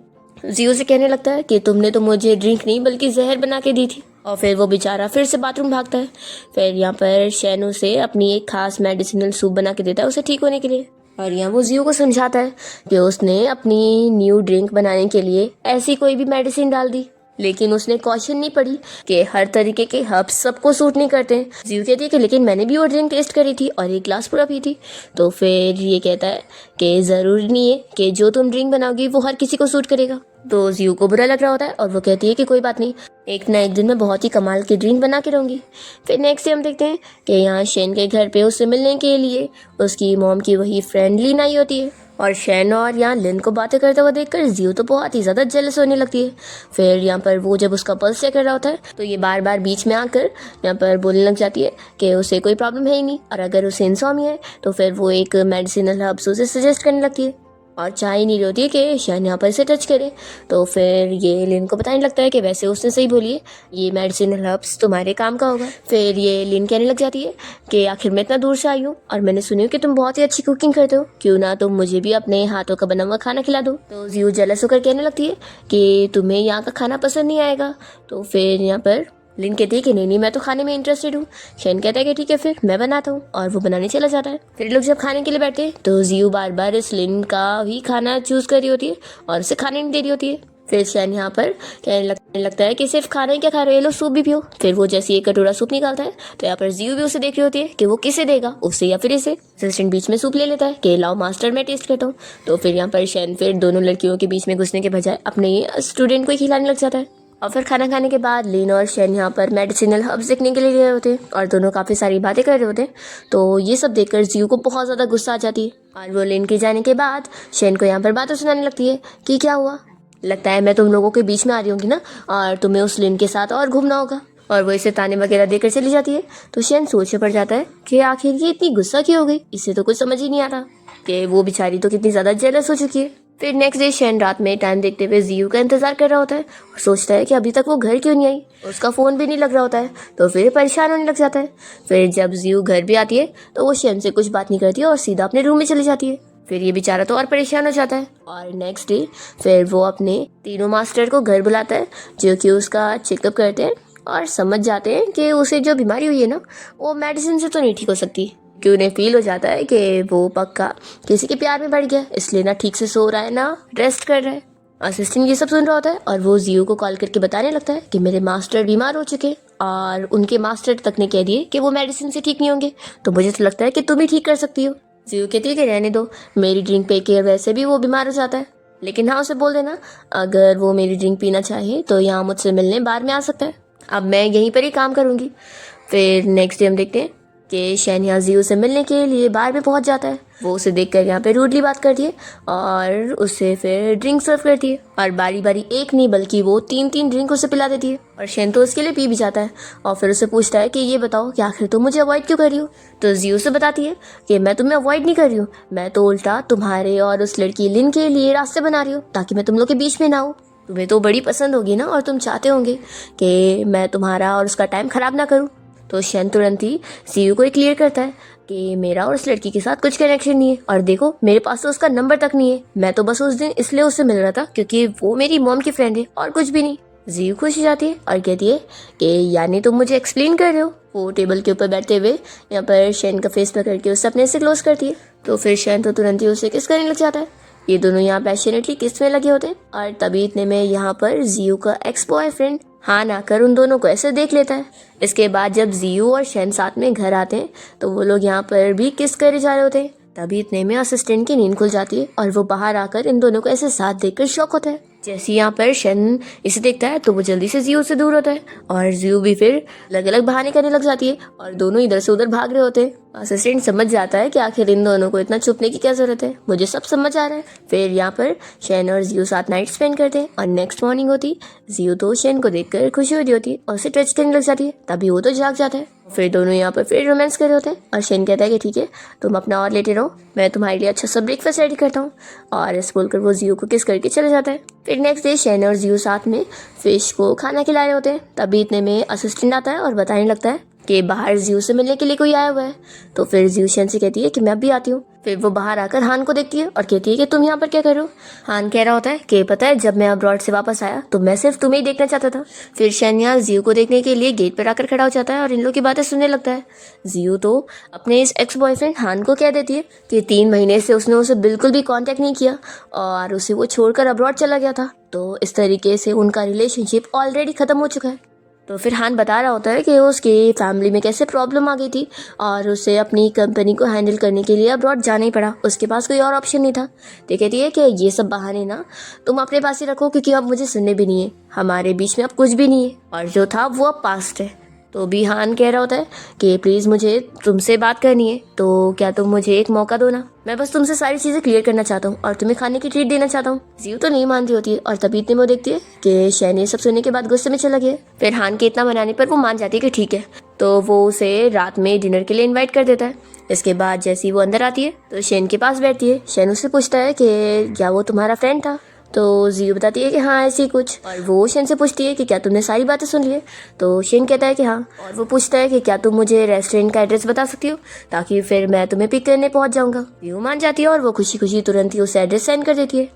जियो से कहने लगता है कि तुमने तो मुझे ड्रिंक नहीं बल्कि जहर बना के दी थी। और फिर वो बेचारा फिर से बाथरूम भागता है। फिर यहाँ पर शेन उसे अपनी एक खास मेडिसिनल सूप बना के देता है उसे ठीक होने के लिए। और यहाँ वो जियो को समझाता है कि उसने अपनी न्यू ड्रिंक बनाने के लिए ऐसी कोई भी मेडिसिन डाल दी, लेकिन उसने कॉशन नहीं पड़ी कि हर तरीके के हर्ब्स सबको सूट नहीं करते हैं। जियो कहती है कि लेकिन मैंने भी वो ड्रिंक टेस्ट करी थी और एक ग्लास पूरा पी थी। तो फिर ये कहता है कि ज़रूरी नहीं है कि जो तुम ड्रिंक बनाओगी वो हर किसी को सूट करेगा। तो जियो को बुरा लग रहा होता है और वो कहती है कि कोई बात नहीं, एक ना एक दिन मैं बहुत ही कमाल की ड्रिंक बना के रहूँगी। फिर नेक्स्ट डे हम देखते हैं कि यहाँ शेन के घर पे उससे मिलने के लिए उसकी मॉम की वही फ्रेंड लिन आई होती है। और शेन और यहाँ लिन को बातें करते हुए देखकर जियो तो बहुत ही ज़्यादा जेलस होने लगती है। फिर यहाँ पर वो जब उसका पल्स चेक कर रहा होता है तो ये बार बार बीच में आकर यहाँ पर बोलने लग जाती है कि उसे कोई प्रॉब्लम है ही नहीं, और अगर उसे इंसोम्निया है तो फिर वो एक मेडिसिनल हर्ब्स उसे सजेस्ट करने लगती है और चाह ही नहीं रही होती है कि शेन यहाँ पर इसे टच करे। तो फिर ये लिन को बताने लगता है कि वैसे उसने सही बोली है, ये मेडिसिनल हर्ब्स तुम्हारे काम का होगा। फिर ये लिन कहने लग जाती है कि आखिर मैं इतना दूर से आई हूँ और मैंने सुनी कि तुम बहुत ही अच्छी कुकिंग करते हो, क्यों ना तुम मुझे भी अपने हाथों का बना हुआ खाना खिला दो। तो जियो जेलस होकर कहने लगती है कि तुम्हें यहाँ का खाना पसंद नहीं आएगा। तो फिर यहाँ पर लिन कहती है कि नहीं मैं तो खाने में इंटरेस्टेड हूँ। शेन कहता है कि ठीक है फिर मैं बनाता हूँ, और वो बनाने चला जाता है। फिर लोग जब खाने के लिए बैठते हैं तो जियो बार बार इस लिन का ही खाना चूज कर रही होती है और उसे खाने नहीं दे रही होती है। फिर शेन यहाँ पर कहने लगता है कि सिर्फ खाना ही क्या खा रहे हो, लो सूप भी पियो। फिर वो जैसे एक कटोरा सूप निकालता है तो यहाँ पर जियो भी उसे देख रही होती है कि वो किसे देगा, उसे या फिर इसे। असिस्टेंट बीच में सूप ले लेता है कि लाओ मास्टर मैं टेस्ट करता हूँ। तो फिर यहाँ पर शेन फिर दोनों लड़कियों के बीच में घुसने के बजाय अपने स्टूडेंट को ही खिलाने लग जाता है। और फिर खाना खाने के बाद लिन और शेन यहाँ पर मेडिसिनल हर्ब्स देखने के लिए गए होते हैं और दोनों काफ़ी सारी बातें कर रहे होते हैं। तो ये सब देखकर जियो को बहुत ज़्यादा गुस्सा आ जाती है और वो लिन के जाने के बाद शेन को यहाँ पर बातें सुनाने लगती है कि क्या हुआ, लगता है मैं तुम लोगों के बीच में आ रही होंगी ना, और तुम्हें उस लिन के साथ और घूमना होगा। और वो इसे ताने वगैरह देकर चली जाती है। तो शेन सोच में पड़ जाता है कि आखिर ये इतनी गुस्सा क्यों हो गई, इसे तो कुछ समझ ही नहीं आ रहा कि वो बेचारी तो कितनी ज़्यादा जेलस हो चुकी है। फिर नेक्स्ट डे शेन रात में टाइम देखते हुए जियो का इंतजार कर रहा होता है और सोचता है कि अभी तक वो घर क्यों नहीं आई, उसका फ़ोन भी नहीं लग रहा होता है। तो फिर परेशान होने लग जाता है। फिर जब जियो घर भी आती है तो वो शेन से कुछ बात नहीं करती और सीधा अपने रूम में चली जाती है। फिर ये बेचारा तो और परेशान हो जाता है। और नेक्स्ट डे फिर वो अपने तीनों मास्टर को घर बुलाता है जो कि उसका चेकअप करते हैं और समझ जाते हैं कि उसे जो बीमारी हुई है ना वो मेडिसिन से तो नहीं ठीक हो सकती, कि उन्हें फील हो जाता है कि वो पक्का किसी के प्यार में पड़ गया, इसलिए ना ठीक से सो रहा है ना रेस्ट कर रहा है। असिस्टेंट ये सब सुन रहा होता है और वो जियो को कॉल करके बताने लगता है कि मेरे मास्टर बीमार हो चुके और उनके मास्टर तक ने कह दिए कि वो मेडिसिन से ठीक नहीं होंगे, तो मुझे तो लगता है कि तुम ही ठीक कर सकती हो। जियो कहती है कि रहने दो, मेरी ड्रिंक पे के वैसे भी वो बीमार हो जाता है, लेकिन हाँ उसे बोल देना अगर वो मेरी ड्रिंक पीना चाहे तो यहाँ मुझसे मिलने बार में आ सकता है, अब मैं यहीं पर ही काम करूँगी। फिर नेक्स्ट डे हम देखते हैं कि शैन यहाँ जियो से मिलने के लिए बार में पहुंच जाता है। वो उसे देखकर यहाँ पे रूडली बात करती है और उससे फिर ड्रिंक सर्व करती है और बारी बारी एक नहीं बल्कि वो 3-3 ड्रिंक उसे पिला देती है और शैन तो उसके लिए पी भी जाता है और फिर उसे पूछता है कि ये बताओ कि आखिर तुम मुझे अवॉइड क्यों कर रही हो। तो जियो से बताती है कि मैं तुम्हें अवॉइड नहीं कर रही हूँ, मैं तो उल्टा तुम्हारे और उस लड़की लिन के लिए रास्ते बना रही हूँ ताकि मैं तुम लोग के बीच में ना हूँ। तुम्हें तो बड़ी पसंद होगी ना और तुम चाहते होंगे कि मैं तुम्हारा और उसका टाइम खराब ना करूँ। तो शैन तुरंत ही सीयू को क्लियर करता है कि मेरा और उस लड़की के साथ कुछ कनेक्शन नहीं है और देखो मेरे पास तो उसका नंबर तक नहीं है, मैं तो बस उस दिन इसलिए उससे मिल रहा था क्योंकि वो मेरी मॉम की फ्रेंड है और कुछ भी नहीं। जीयू खुश हो जाती है और कहती है कि यानी तुम मुझे एक्सप्लेन कर रहे हो। वो टेबल के ऊपर बैठते हुए यहाँ पर शैन का फेस पकड़ के उससे अपने से क्लोज करती है। तो फिर शैन तो तुरंत ही उसे किस करने लग जाता है। ये दोनों यहाँ पैशनेटली किस में लगे होते हैं और तभी इतने में यहाँ पर जियू का एक्स बॉयफ्रेंड हाँ ना कर उन दोनों को ऐसे देख लेता है। इसके बाद जब जियू और शैन साथ में घर आते हैं तो वो लोग यहाँ पर भी किस करे जा रहे होते हैं। तभी इतने में असिस्टेंट की नींद खुल जाती है और वो बाहर आकर इन दोनों को ऐसे साथ देखकर शॉक होता है। जैसे यहाँ पर शैन इसे देखता है तो वो जल्दी से जियू से दूर होता है और जियू भी फिर अलग अलग बहाने करने लग जाती है और दोनों इधर से उधर भाग रहे होते हैं। असिस्टेंट समझ जाता है कि आखिर इन दोनों को इतना छुपने की क्या जरूरत है, मुझे सब समझ आ रहा है। फिर यहाँ पर शैन और जियू साथ नाइट स्पेंड करते हैं और नेक्स्ट मॉर्निंग होती जियू तो शैन को देखकर खुशी हो रही होती है और उसे टच करने लग जाती है। तभी वो तो जाग जाता है। फिर दोनों यहाँ पर फिर रोमांस कर रहे होते हैं और शैन कहता है कि ठीक है तुम अपना और लेटे रहो, मैं तुम्हारे लिए अच्छा सा ब्रेकफास्ट रेडी करता हूँ और इस बोलकर वो जियू को किस करके चले जाता है। फिर नेक्स्ट डे शैन और जियू साथ में फिश को खाना खिला रहे होते हैं। तभी इतने में असिस्टेंट आता है और बताने लगता है कि बाहर जियू से मिलने के लिए कोई आया हुआ है। तो फिर जियू शैन से कहती है कि मैं भी आती हूँ। फिर वो बाहर आकर हान को देखती है और कहती है कि तुम यहाँ पर क्या कर रहे हो। हान कह रहा होता है कि पता है जब मैं अब्रॉड से वापस आया तो मैं सिर्फ तुम्हें ही देखना चाहता था। फिर शैन यहाँ जियू को देखने के लिए गेट पर आकर खड़ा हो जाता है और इन लोगों की बातें सुनने लगता है। जियू तो अपने इस एक्स बॉयफ्रेंड हान को कह देती है कि 3 महीने से उसने उसे बिल्कुल भी कॉन्टेक्ट नहीं किया और उसे वो छोड़कर अब्रॉड चला गया था, तो इस तरीके से उनका रिलेशनशिप ऑलरेडी खत्म हो चुका है। तो फिर हान बता रहा होता है कि उसकी फैमिली में कैसे प्रॉब्लम आ गई थी और उसे अपनी कंपनी को हैंडल करने के लिए अब्रॉड जाना ही पड़ा, उसके पास कोई और ऑप्शन नहीं था। तो कहती है कि ये सब बहाने ना तुम अपने पास ही रखो क्योंकि अब मुझे सुनने भी नहीं है, हमारे बीच में अब कुछ भी नहीं है और जो था वो अब पास्ट है। तो भी हान कह रहा होता है कि प्लीज़ मुझे तुमसे बात करनी है, तो क्या तुम मुझे एक मौका दो ना, मैं बस तुमसे सारी चीज़ें क्लियर करना चाहता हूँ और तुम्हें खाने की ट्रीट देना चाहता हूँ। जियू तो नहीं मानती होती है और तभी इतने में वो देखती है कि शैन ये सब सुनने के बाद गुस्से में चला गया। फिर हान के इतना मनाने पर वो मान जाती है कि ठीक है, तो वो उसे रात में डिनर के लिए इन्वाइट कर देता है। इसके बाद जैसे ही वो अंदर आती है तो शैन के पास बैठती है। शैन उससे पूछता है कि क्या वो तुम्हारा फ्रेंड था। तो जियू बताती है कि हाँ ऐसी कुछ, और वो शैन से पूछती है कि क्या तुमने सारी बातें सुन ली है। तो शैन कहता है कि हाँ, और वो पूछता है कि क्या तुम मुझे रेस्टोरेंट का एड्रेस बता सकती हो ताकि फिर मैं तुम्हें पिक करने पहुंच जाऊंगा। जियू मान जाती है और वो खुशी खुशी तुरंत ही उसे एड्रेस सेंड कर देती है।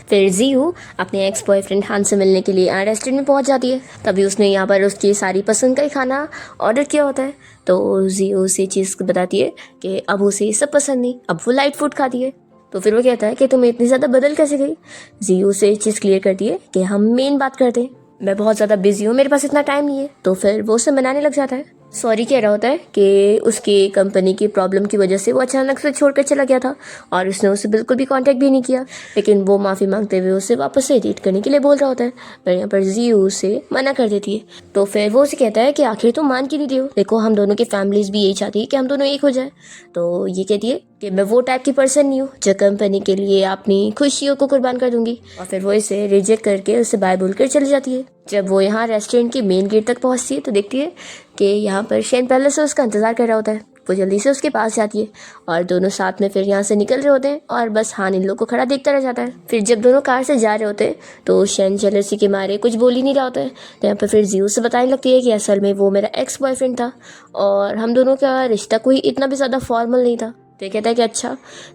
फिर जियू अपने एक्स बॉयफ्रेंड हान से मिलने के लिए रेस्टोरेंट में पहुंच जाती है। तभी उसने यहाँ पर उसकी सारी पसंद का ही खाना ऑर्डर किया होता है। तो जियू उसे चीज़ बताती है कि अब उसे ये सब पसंद नहीं, अब वो लाइट फूड खाती है। तो फिर वो कहता है कि तुम इतनी ज़्यादा बदल कैसे गई। जियू से चीज़ क्लियर करती है कि हम मेन बात करते हैं, मैं बहुत ज़्यादा बिजी हूँ, मेरे पास इतना टाइम नहीं है। तो फिर वो उसे मनाने लग जाता है, सॉरी कह रहा होता है कि उसकी कंपनी की प्रॉब्लम की वजह से वो अचानक से छोड़कर चला गया था और उसने उसे बिल्कुल भी कांटेक्ट भी नहीं किया, लेकिन वो माफ़ी मांगते हुए उसे वापस से डेट करने के लिए बोल रहा होता है। पर यहाँ पर जियू उसे मना कर देती है। तो फिर वो उसे कहता है कि आखिर तुम मान क्यों नहीं दियो, देखो हम दोनों की फैमिलीज भी यही चाहती है कि हम दोनों एक हो जाए। तो ये कहती है कि मैं वो टाइप की पर्सन नहीं हूँ जो कंपनी के लिए अपनी खुशियों को कुर्बान कर दूंगी। और फिर वो इसे रिजेक्ट करके उसे बाय बोलकर चली जाती है। जब वो यहाँ रेस्टोरेंट के मेन गेट तक पहुँचती है तो देखती है कि यहाँ पर शैन पहले से उसका इंतजार कर रहा होता है। वो जल्दी से उसके पास जाती है और दोनों साथ में फिर यहाँ से निकल रहे होते हैं और बस हान इन लोग को खड़ा देखता रह जाता है। फिर जब दोनों कार से जा रहे होते हैं तो शैन जेलसी के मारे कुछ बोल ही नहीं रहा होता है। तो यहाँ पर फिर जियू से बताने लगती है कि असल में वो मेरा एक्स बॉयफ्रेंड था और हम दोनों का रिश्ता कोई इतना भी ज़्यादा फॉर्मल नहीं था। तो कहता है कि अच्छा।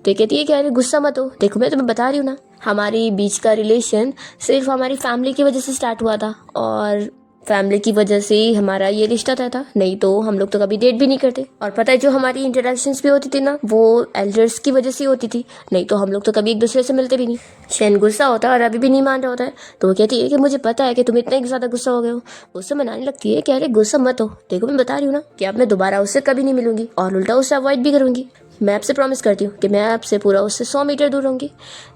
तो कहती है कि अरे गुस्सा मत हो, देखो मैं तुम्हें बता रही हूँ ना, हमारी बीच का रिलेशन सिर्फ हमारी फैमिली की वजह से स्टार्ट हुआ था और फैमिली की वजह से ही हमारा ये रिश्ता तय था, नहीं तो हम लोग तो कभी डेट भी नहीं करते। और पता है जो हमारी इंटरेक्शंस भी होती थी ना वो एल्डर्स की वजह से होती थी, नहीं तो हम लोग तो कभी एक दूसरे से मिलते भी नहीं। शैन गुस्सा होता है और अभी भी नहीं मान रहा होता है। तो वो कहती है कि मुझे पता है कि तुम इतना ज़्यादा गुस्सा हो गए हो। उससे मनाने लगती है कि अरे गुस्सा मत हो, देखो मैं बता रही हूँ ना कि अब मैं दोबारा उससे कभी नहीं मिलूंगी और उल्टा उससे अवॉइड भी करूंगी। मैं आपसे प्रॉमिस करती हूँ कि मैं आपसे पूरा उससे 100 मीटर दूर रहूँगी।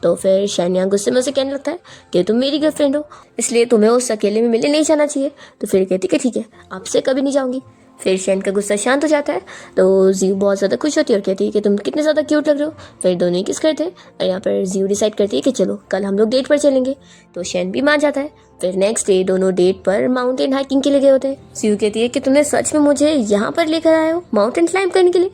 तो फिर शैन यहाँ गुस्से में उसे कहने लगता है कि तुम मेरी गर्लफ्रेंड हो, इसलिए तुम्हें उस अकेले में मिलने नहीं जाना चाहिए। तो फिर कहती कि ठीक है, आपसे कभी नहीं जाऊँगी। फिर शेन का गुस्सा शांत हो जाता है तो जियो बहुत ज़्यादा खुश होती है और कहती है कि तुम कितने ज़्यादा क्यूट लग रहे हो। फिर दोनों ही किस करते हैं और यहाँ पर जियो डिसाइड करती है कि चलो कल हम लोग डेट पर चलेंगे। तो शेन भी मान जाता है। फिर नेक्स्ट डे दोनों डेट पर माउंटेन हाइकिंग के लिए गए होते हैं। जियो कहती है कि तुमने सच में मुझे यहाँ पर लेकर आए हो माउंटेन क्लाइंब करने के लिए।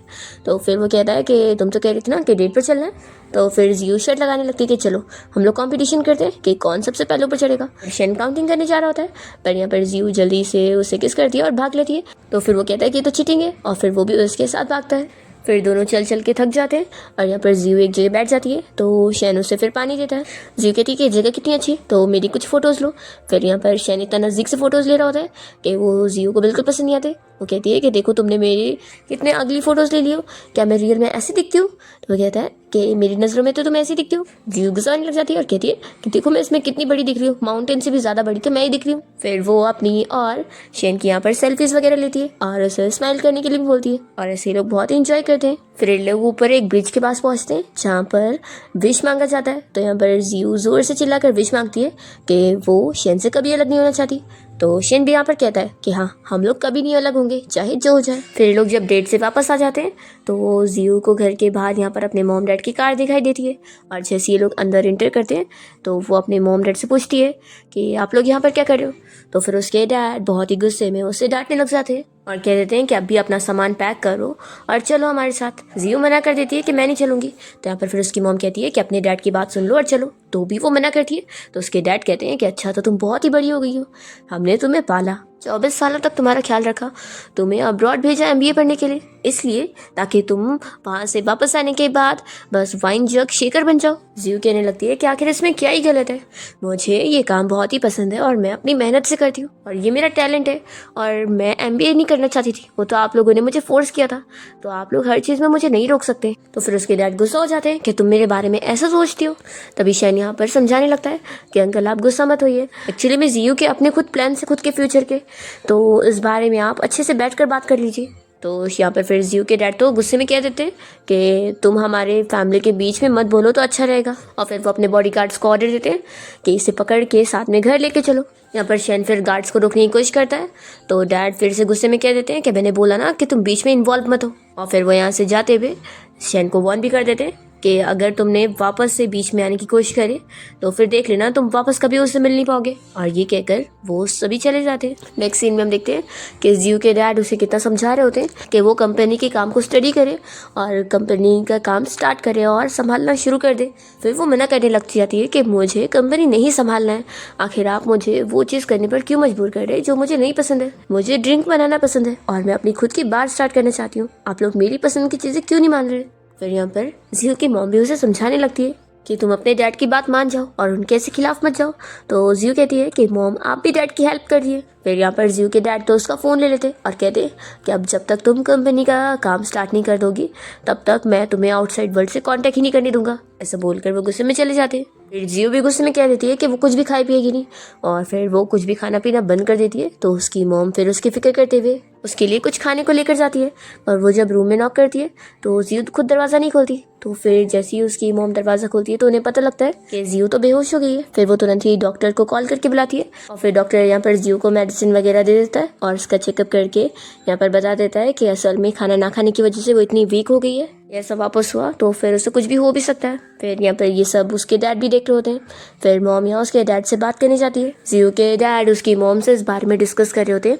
तो फिर वो कहता है कि तुम तो कह रही थी ना कि डेट पर चलना है। तो फिर जियो शर्ट लगाने लगती है कि चलो हम लोग कंपटीशन करते हैं कि कौन सबसे पहले ऊपर चढ़ेगा। शेन काउंटिंग करने जा रहा होता है पर यहाँ पर जियो जल्दी से उसे किस करती है और भाग लेती है। तो फिर वो कहता है कि तो चीटिंग है और फिर वो भी उसके साथ भागता है। फिर दोनों चल चल के थक जाते हैं और यहाँ पर जियो एक जगह बैठ जाती है तो शैन उसे फिर पानी देता है। जियो कहती है कि जगह कितनी अच्छी है तो मेरी कुछ फ़ोटोज़ लो। फिर यहाँ पर शैन इतना नज़दीक से फ़ोटोज़ ले रहा होता है कि वो जियो को बिल्कुल पसंद नहीं आते। वो कहती है कि देखो तुमने मेरी कितने अगली फ़ोटोज़ ले लियो, क्या मैं रियल में ऐसी दिखती हूँ। तो वो कहता है कि मेरी नज़रों में तो तुम ऐसी दिखती हो। जियो गुस्सा आने लग जाती है और कहती है कि देखो मैं इसमें कितनी बड़ी दिख रही हूँ, माउंटेन से भी ज़्यादा बड़ी तो मैं ही दिख रही हूँ। फिर वो अपनी और शैन की यहाँ पर सेल्फीज़ वगैरह लेती है और उसे स्माइल करने के लिए भी बोलती है और ऐसे लोग बहुत ही इंजॉय करते हैं। फिर लोग ऊपर एक ब्रिज के पास पहुंचते हैं जहाँ पर विश मांगा जाता है। तो यहाँ पर जियो जोर से चिल्लाकर विश मांगती है कि वो शेन से कभी अलग नहीं होना चाहती। तो शेन भी यहाँ पर कहता है कि हाँ हम लोग कभी नहीं अलग होंगे चाहे जो हो जाए। फिर लोग जब डेट से वापस आ जाते हैं तो जियो को घर के बाहर यहाँ पर अपने मॉम डैड की कार दिखाई देती है और जैसे ये लोग अंदर एंटर करते हैं तो वो अपने मॉम डैड से पूछती है कि आप लोग यहाँ पर क्या कर रहे हो। तो फिर उसके डैड बहुत ही गुस्से में उसे डांटने लग जाते हैं और कह देते हैं कि अभी अपना सामान पैक करो और चलो हमारे साथ। जियो मना कर देती है कि मैं नहीं चलूंगी। तो यहाँ पर फिर उसकी मॉम कहती है कि अपने डैड की बात सुन लो और चलो। तो भी वो मना करती है। तो उसके डैड कहते हैं कि अच्छा तो तुम बहुत ही बड़ी हो गई हो, हमने तुम्हें पाला, 24 सालों तक तुम्हारा ख्याल रखा, तुम्हें अब्रॉड भेजा MBA पढ़ने के लिए इसलिए ताकि तुम वहाँ से वापस आने के बाद बस वाइन जग शेकर बन जाओ। जियो कहने लगती है कि आखिर इसमें क्या ही गलत है, मुझे ये काम बहुत ही पसंद है और मैं अपनी मेहनत से करती हूँ और ये मेरा टैलेंट है और मैं MBA नहीं करना चाहती थी, वो तो आप लोगों ने मुझे फोर्स किया था, तो आप लोग हर चीज़ में मुझे नहीं रोक सकते। तो फिर उसके डैड गुस्सा हो जाते हैं कि तुम मेरे बारे में ऐसा सोचती हो। तभी शैन यहाँ पर समझाने लगता है कि अंकल आप गुस्सा मत होइए, एक्चुअली मैं जियो के अपने खुद प्लान से खुद के फ्यूचर के, तो इस बारे में आप अच्छे से बैठकर बात कर लीजिए। तो यहाँ पर फिर जियो के डैड तो गुस्से में कह देते हैं कि तुम हमारे फैमिली के बीच में मत बोलो तो अच्छा रहेगा। और फिर वो अपने बॉडीगार्ड्स को ऑर्डर देते हैं कि इसे पकड़ के साथ में घर लेके चलो। यहाँ पर शैन फिर गार्ड्स को रोकने की कोशिश करता है तो डैड फिर से गुस्से में कह देते हैं कि मैंने बोला ना कि तुम बीच में इन्वॉल्व मत हो। और फिर वो यहाँ से जाते हुए शैन को वार्न भी कर देते हैं कि अगर तुमने वापस से बीच में आने की कोशिश करी तो फिर देख लेना तुम वापस कभी उससे मिल नहीं पाओगे। और ये कहकर वो सभी चले जाते हैं। नेक्स्ट सीन में हम देखते हैं कि जियो के डैड उसे कितना समझा रहे होते हैं कि वो कंपनी के काम को स्टडी करे और कंपनी का काम स्टार्ट करे और संभालना शुरू कर दे। फिर वो मना करने लग जाती है कि मुझे कंपनी नहीं संभालना है, आखिर आप मुझे वो चीज़ करने पर क्यों मजबूर कर रहे हैं जो मुझे नहीं पसंद है। मुझे ड्रिंक बनाना पसंद है और मैं अपनी खुद की बार स्टार्ट करना चाहती हूँ, आप लोग मेरी पसंद की चीज़ें क्यों नहीं मान रहे। फिर यहाँ पर जियो की मॉम भी उसे समझाने लगती है कि तुम अपने डैड की बात मान जाओ और उनके ऐसे खिलाफ मत जाओ। तो जियो कहती है कि मॉम आप भी डैड की हेल्प कर दिए। फिर यहाँ पर जियो के डैड तो उसका फ़ोन ले लेते और कहते कि अब जब तक तुम कंपनी का काम स्टार्ट नहीं कर दोगी तब तक मैं तुम्हें आउटसाइड वर्ल्ड से कांटेक्ट ही नहीं करने दूंगा। ऐसा बोलकर वो गुस्से में चले जाते हैं। फिर जियो भी गुस्से में कह देती है कि वो कुछ भी खाई पिएगी नहीं और फिर वो कुछ भी खाना पीना बंद कर देती है। तो उसकी मॉम फिर उसकी फिक्र करते हुए उसके लिए कुछ खाने को लेकर जाती है और वो जब रूम में नॉक करती है तो जियो खुद दरवाज़ा नहीं खोलती। तो फिर जैसे ही उसकी मॉम दरवाज़ा खोलती है तो उन्हें पता लगता है कि जियो तो बेहोश हो गई है। फिर वो तुरंत ही डॉक्टर को कॉल करके बुलाती है और फिर डॉक्टर यहाँ पर जियो को मेडिसिन वगैरह दे देता है और उसका चेकअप करके यहाँ पर बता देता है कि असल में खाना ना खाने की वजह से वो इतनी वीक हो गई है, ऐसा वापस हुआ तो फिर उसे कुछ भी हो भी सकता है। फिर यहाँ पर ये सब उसके डैड भी देख रहे होते हैं। फिर मॉम यहाँ उसके डैड से बात करने जाती है। जियो के डैड उसकी मॉम से इस बारे में डिस्कस कर रहे होते हैं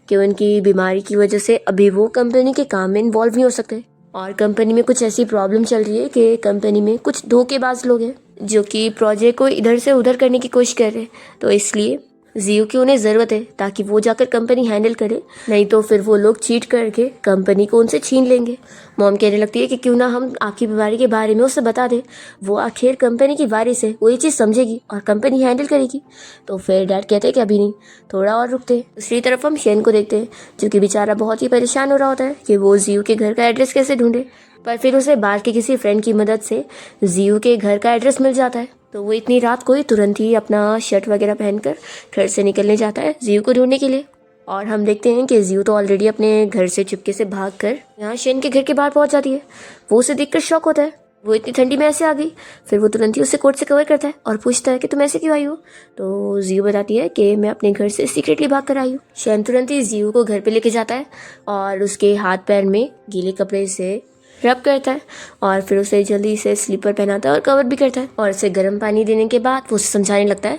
कि उनकी बीमारी की वजह से अभी वो कंपनी के काम में इन्वॉल्व नहीं हो सकते और कंपनी में कुछ ऐसी प्रॉब्लम चल रही है कि कंपनी में कुछ धोखेबाज लोग हैं जो कि प्रोजेक्ट को इधर से उधर करने की कोशिश कर रहे हैं। तो इसलिए जियो की उन्हें ज़रूरत है ताकि वो जाकर कंपनी हैंडल करे, नहीं तो फिर वो लोग चीट करके कंपनी को उनसे छीन लेंगे। मॉम कहने लगती है कि क्यों ना हम आपकी बीमारी के बारे में उससे बता दें, वो आखिर कंपनी की वारिस है, वो ये चीज़ समझेगी और कंपनी हैंडल करेगी। तो फिर डैड कहते हैं कि अभी नहीं, थोड़ा और रुकते हैं। दूसरी तरफ हम शेन को देखते हैं जो कि बेचारा बहुत ही परेशान हो रहा होता है कि वो जियो के घर का एड्रेस कैसे ढूंढे, पर फिर उसे बाहर के किसी फ्रेंड की मदद से जियो के घर का एड्रेस मिल जाता है। तो वो इतनी रात को ही तुरंत ही अपना शर्ट वगैरह पहनकर घर से निकलने जाता है जियो को ढूंढने के लिए। और हम देखते हैं कि जियो तो ऑलरेडी अपने घर से चुपके से भागकर यहाँ शेन के घर के बाहर पहुंच जाती है। वो उसे देखकर शॉक होता है वो इतनी ठंडी में ऐसे आ गई। फिर वो तुरंत ही उसे कोट से कवर करता है और पूछता है कि तुम ऐसे क्यों आई हो। तो जियो बताती है कि मैं अपने घर से सीक्रेटली भाग कर आई हूँ। शैन तुरंत ही जियो को घर पे लेके जाता है और उसके हाथ पैर में गीले कपड़े से रब करता है और फिर उसे जल्दी से स्लीपर पहनाता है और कवर भी करता है। और उसे गर्म पानी देने के बाद वो उसे समझाने लगता है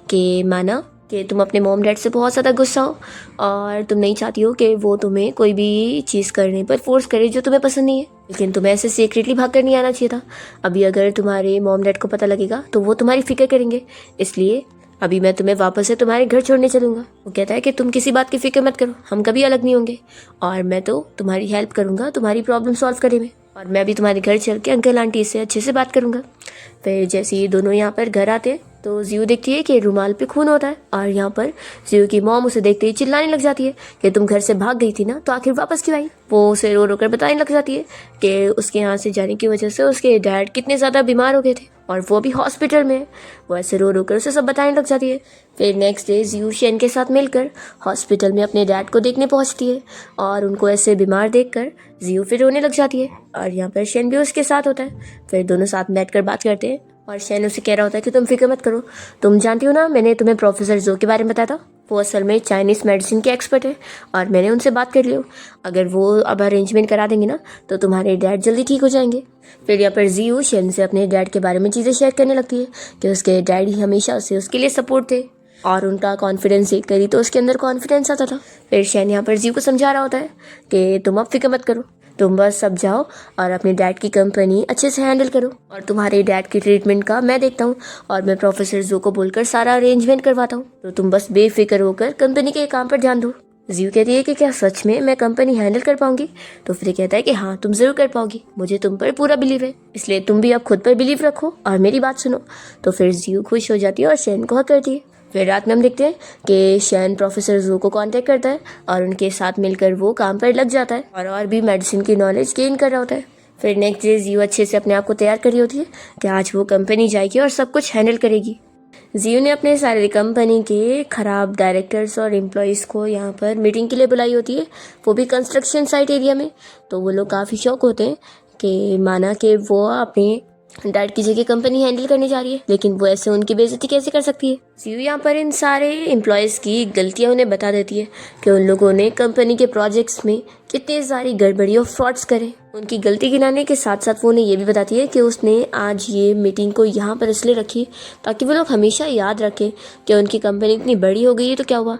कि माना कि तुम अपने मॉम डैड से बहुत ज़्यादा गुस्सा हो और तुम नहीं चाहती हो कि वो तुम्हें कोई भी चीज़ करने पर फोर्स करे जो तुम्हें पसंद नहीं है, लेकिन तुम्हें ऐसे सीक्रेटली भाग कर नहीं आना चाहिए था। अभी अगर तुम्हारे मॉम डैड को पता लगेगा तो वो तुम्हारी फिक्र करेंगे, इसलिए अभी मैं तुम्हें वापस से तुम्हारे घर छोड़ने चलूँगा। वो कहता है कि तुम किसी बात की फिक्र मत करो, हम कभी अलग नहीं होंगे और मैं तो तुम्हारी हेल्प करूँगा तुम्हारी प्रॉब्लम सॉल्व करने में, और मैं भी तुम्हारे घर चल के अंकल आंटी से अच्छे से बात करूँगा। फिर जैसे ही दोनों यहाँ पर घर आते हैं तो जियो देखती है कि रुमाल पे खून होता है और यहाँ पर जियो की मॉम उसे देखते ही चिल्लाने लग जाती है कि तुम घर से भाग गई थी ना, तो आखिर वापस क्यों आई। वो उसे रो रो कर बताने लग जाती है कि उसके यहाँ से जाने की वजह से उसके डैड कितने ज़्यादा बीमार हो गए थे और वो भी हॉस्पिटल में है। वो ऐसे रो रो कर उसे सब बताने लग जाती है। फिर नेक्स्ट डे जियो शैन के साथ मिलकर हॉस्पिटल में अपने डैड को देखने पहुँचती है और उनको ऐसे बीमार देखकर जियो फिर रोने लग जाती है और यहाँ पर शैन भी उसके साथ होता है। फिर दोनों साथ बैठकर बात करते हैं और शैन उसे कह रहा होता है कि तुम फिक्र मत करो, तुम जानती हो ना मैंने तुम्हें प्रोफेसर जो के बारे में बताया था, वो असल में चाइनीज़ मेडिसिन के एक्सपर्ट है और मैंने उनसे बात कर ली। अगर वो अब अरेंजमेंट करा देंगे ना तो तुम्हारे डैड जल्दी ठीक हो जाएंगे। फिर यहाँ पर जियो शैन से अपने डैड के बारे में चीज़ें शेयर करने लगती है कि उसके डैडी हमेशा से उसके लिए सपोर्ट थे और उनका कॉन्फिडेंस देख करी तो उसके अंदर कॉन्फिडेंस आता था। फिर शैन यहाँ पर जियो को समझा रहा होता है कि तुम अब फिक्र मत करो, तुम बस सब जाओ और अपने डैड की कंपनी अच्छे से हैंडल करो और तुम्हारे डैड की ट्रीटमेंट का मैं देखता हूँ और मैं प्रोफेसर जो को बोलकर सारा अरेंजमेंट करवाता हूँ, तो तुम बस बेफिक्र होकर कंपनी के काम पर ध्यान दो। जियो कहती है कि क्या सच में मैं कंपनी हैंडल कर पाऊंगी। तो फिर कहता है कि हाँ तुम जरूर कर पाओगी, मुझे तुम पर पूरा बिलीव है, इसलिए तुम भी अब खुद पर बिलीव रखो और मेरी बात सुनो। तो फिर जियो खुश हो जाती है और शैन को हक करती है। फिर रात में हम देखते हैं कि शैन प्रोफेसर जू को कांटेक्ट करता है और उनके साथ मिलकर वो काम पर लग जाता है और भी मेडिसिन की नॉलेज गेन कर रहा होता है। फिर नेक्स्ट डे जियो अच्छे से अपने आप को तैयार करी होती है कि आज वो कंपनी जाएगी और सब कुछ हैंडल करेगी। जियो ने अपने सारे कंपनी के खराब डायरेक्टर्स और एम्प्लॉयज़ को यहाँ पर मीटिंग के लिए बुलाई होती है, वो भी कंस्ट्रक्शन साइट एरिया में। तो वो लोग काफ़ी शौक होते हैं कि माना कि वो अपने डैड की जगह कंपनी हैंडल करने जा रही है, लेकिन वो ऐसे उनकी बेइज्जती कैसे कर सकती है। जियो यहाँ पर इन सारे एम्प्लॉयज़ की गलतियाँ उन्हें बता देती है कि उन लोगों ने कंपनी के प्रोजेक्ट्स में कितनी सारी गड़बड़ी और फ्रॉड्स करे। उनकी गलती गिनाने के साथ साथ वो उन्हें ये भी बताती है कि उसने आज ये मीटिंग को यहाँ पर इसलिए रखी ताकि वो लोग हमेशा याद रखें कि उनकी कंपनी इतनी बड़ी हो गई है तो क्या हुआ,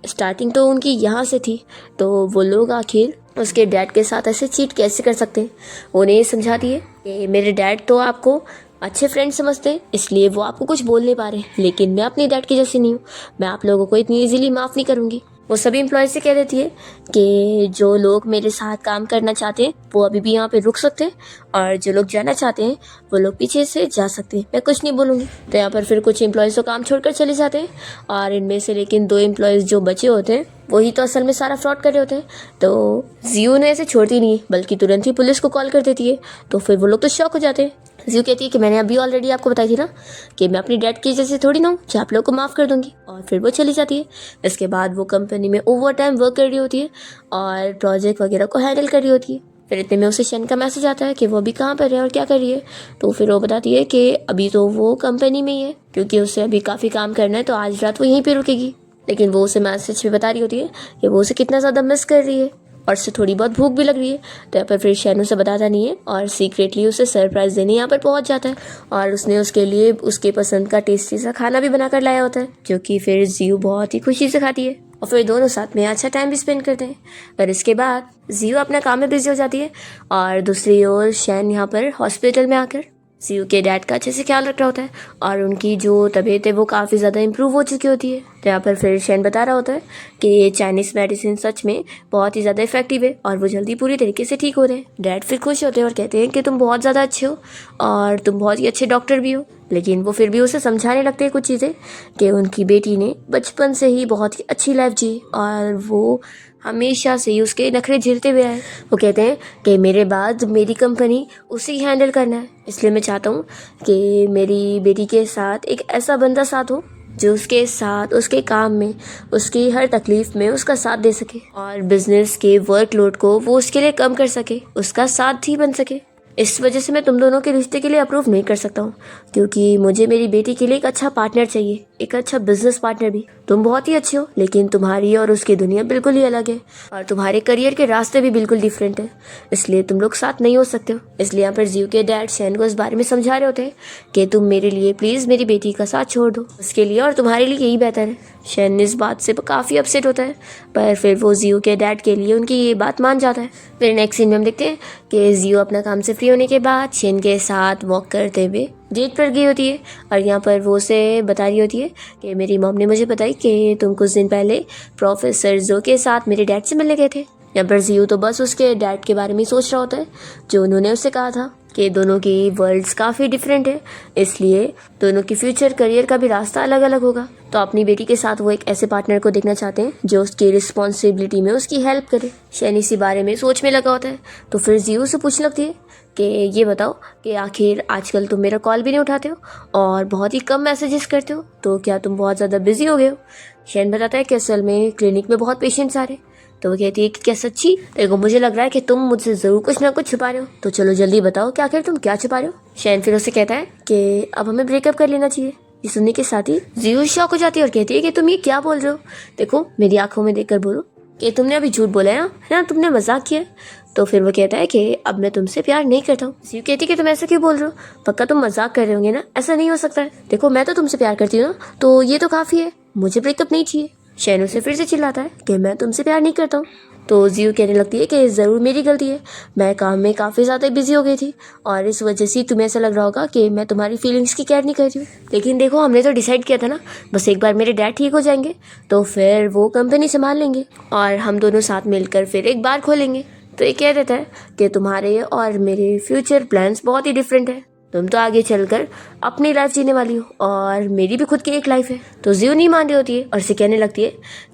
स्टार्टिंग तो उनकी यहाँ से थी, तो वो लोग आखिर उसके डैड के साथ ऐसे चीट कैसे कर सकते हैं। उन्हें ये समझाती है कि मेरे डैड तो आपको अच्छे फ्रेंड समझते हैं इसलिए वो आपको कुछ बोल नहीं पा रहे, लेकिन मैं अपने डैड की जैसी नहीं हूँ, मैं आप लोगों को इतनी इजीली माफ़ नहीं करूँगी। वो सभी एम्प्लॉय से कह देती है कि जो लोग मेरे साथ काम करना चाहते हैं वो अभी भी यहाँ पे रुक सकते हैं और जो लोग जाना चाहते हैं वो लोग पीछे से जा सकते हैं, मैं कुछ नहीं बोलूँगी। तो यहाँ पर फिर कुछ एम्प्लॉयज़ तो काम छोड़कर चले जाते हैं और इनमें से लेकिन 2 एम्प्लॉयज़ जो बचे होते हैं वही तो असल में सारा फ्रॉड कर रहे होते हैं। तो जियो ने ऐसे छोड़ती नहीं बल्कि तुरंत ही पुलिस को कॉल कर देती है। तो फिर वो लोग तो शॉक हो जाते हैं। जियो कहती है कि मैंने अभी ऑलरेडी आपको बताई थी ना कि मैं अपनी डैड की जैसे थोड़ी ना हूँ जो आप लोगों को माफ़ कर दूंगी, और फिर वो चली जाती है। इसके बाद वो कंपनी में ओवर टाइम वर्क कर रही होती है और प्रोजेक्ट वगैरह को हैंडल कर रही होती है। फिर इतने में उसे शैन का मैसेज आता है कि वो अभी कहाँ पर है और क्या कर रही है। तो फिर वो बताती है कि अभी तो वो कंपनी में ही है क्योंकि उसे अभी काफ़ी काम करना है, तो आज रात वो यहीं पर रुकेगी। लेकिन वो उसे मैसेज में बता रही होती है कि वो उसे कितना ज़्यादा मिस कर रही है और उससे थोड़ी बहुत भूख भी लग रही है। तो यहाँ पर फिर शैन उसे बताता नहीं है और सीक्रेटली उसे सरप्राइज़ देने यहाँ पर पहुँच जाता है और उसने उसके लिए उसके पसंद का टेस्टी सा खाना भी बनाकर लाया होता है, जो कि फिर जियो बहुत ही खुशी से खाती है और फिर दोनों साथ में अच्छा टाइम भी स्पेंड करते हैं। और इसके बाद जियो अपना काम में बिजी हो जाती है और दूसरी ओर शैन यहाँ पर हॉस्पिटल में आकर जियो के डैड का अच्छे से ख्याल रख रहा होता है और उनकी जो तबीयत है वो काफ़ी ज़्यादा इम्प्रूव हो चुकी होती है। तो यहाँ पर फिर शैन बता रहा होता है कि ये चाइनीज़ मेडिसिन सच में बहुत ही ज़्यादा इफेक्टिव है और वो जल्दी पूरी तरीके से ठीक हो रहे हैं। डैड फिर खुश होते हैं और कहते हैं कि तुम बहुत ज़्यादा अच्छे हो और तुम बहुत ही अच्छे डॉक्टर भी हो। लेकिन वो फिर भी उसे समझाने लगते हैं कुछ चीज़ें कि उनकी बेटी ने बचपन से ही बहुत ही अच्छी लाइफ जी और वो हमेशा से ही उसके नखरे झेलते हुए आए। वो कहते हैं कि मेरे बाद मेरी कंपनी उसे ही हैंडल करना है, इसलिए मैं चाहता हूँ कि मेरी बेटी के साथ एक ऐसा बंदा साथ हो जो उसके साथ उसके काम में उसकी हर तकलीफ़ में उसका साथ दे सके और बिजनेस के वर्कलोड को वो उसके लिए कम कर सके, उसका साथ ही बन सके। इस वजह से मैं तुम दोनों के रिश्ते के लिए अप्रूव नहीं कर सकता हूँ, क्योंकि मुझे मेरी बेटी के लिए एक अच्छा पार्टनर चाहिए, एक अच्छा बिजनेस पार्टनर भी। तुम बहुत ही अच्छे हो, लेकिन तुम्हारी और उसकी दुनिया बिल्कुल ही अलग है और तुम्हारे करियर के रास्ते भी बिल्कुल डिफरेंट है, इसलिए तुम लोग साथ नहीं हो सकते हो। इसलिए यहाँ पर जियो के डैड शैन को इस बारे में समझा रहे होते हैं कि तुम मेरे लिए प्लीज़ मेरी बेटी का साथ छोड़ दो, उसके लिए और तुम्हारे लिए यही बेहतर है। शैन इस बात से काफ़ी अपसेट होता है, पर फिर वो जियो के डैड के लिए उनकी ये बात मान जाता है। फिर नेक्स्ट सीन में हम देखते हैं कि जियो अपना काम से फ्री होने के बाद शैन के साथ वॉक करते हुए डेट पर गई होती है और यहाँ पर वो उसे बता रही होती है कि मेरी मॉम ने मुझे बताई कि तुम कुछ दिन पहले प्रोफेसर जो के साथ मेरे डैड से मिलने गए थे। यहाँ पर जियो तो बस उसके डैड के बारे में सोच रहा होता है, जो उन्होंने उससे कहा था कि दोनों की वर्ल्ड्स काफ़ी डिफरेंट है, इसलिए दोनों की फ्यूचर करियर का भी रास्ता अलग अलग होगा। तो अपनी बेटी के साथ वो एक ऐसे पार्टनर को देखना चाहते हैं जो उसकी रिस्पॉन्सिबिलिटी में उसकी हेल्प करे। शैन इसी बारे में सोच में लगा होता है, तो फिर जियो से पूछने लगती है कि ये बताओ कि आखिर आजकल तुम मेरा कॉल भी नहीं उठाते हो और बहुत ही कम मैसेजेस करते हो, तो क्या तुम बहुत ज़्यादा बिजी हो गए हो। शैन बताता है कि असल में क्लिनिक में बहुत पेशेंट्स आ रहे। तो वो कहती है कि क्या सच्ची? देखो मुझे लग रहा है कि तुम मुझसे ज़रूर कुछ ना कुछ छुपा रहे हो, तो चलो जल्दी बताओ कि आखिर तुम क्या छुपा रहे हो। शैन फिर उससे कहता है कि अब हमें ब्रेकअप कर लेना चाहिए। ये सुनने के साथ ही जियो शॉक हो जाती है और कहती है कि तुम ये क्या बोल रहे हो। देखो मेरी आंखों में देखकर बोलो कि तुमने अभी झूठ बोला है ना, तुमने मजाक किया है। तो फिर वो कहता है कि अब मैं तुमसे प्यार नहीं करता हूँ। जियो कहती है कि तुम ऐसा क्यों बोल रहे हो, पक्का तुम मजाक कर रहे होंगे ना, ऐसा नहीं हो सकता है। देखो मैं तो तुमसे प्यार करती हूँ ना, तो ये तो काफ़ी है, मुझे ब्रेकअप नहीं चाहिए। शैन उसे फिर से चिल्लाता है कि मैं तुमसे प्यार नहीं करता हूँ। तो जियो कहने लगती है कि ज़रूर मेरी गलती है, मैं काम में काफ़ी ज़्यादा बिजी हो गई थी और इस वजह से तुम्हें ऐसा लग रहा होगा कि मैं तुम्हारी फीलिंग्स की केयर नहीं कर रही हूँ। लेकिन देखो हमने तो डिसाइड किया था ना, बस एक बार मेरे डैड ठीक हो जाएंगे तो फिर वो कंपनी संभाल लेंगे और हम दोनों साथ मिलकर फिर एक बार खोलेंगे। तो ये कह देता है कि तुम्हारे और मेरे फ्यूचर प्लान्स बहुत ही डिफरेंट है, तुम तो आगे चलकर अपनी लाइफ जीने वाली हो और मेरी भी खुद की एक लाइफ है। तो जियो नहीं मान रही होती है और उसे कहने लगती है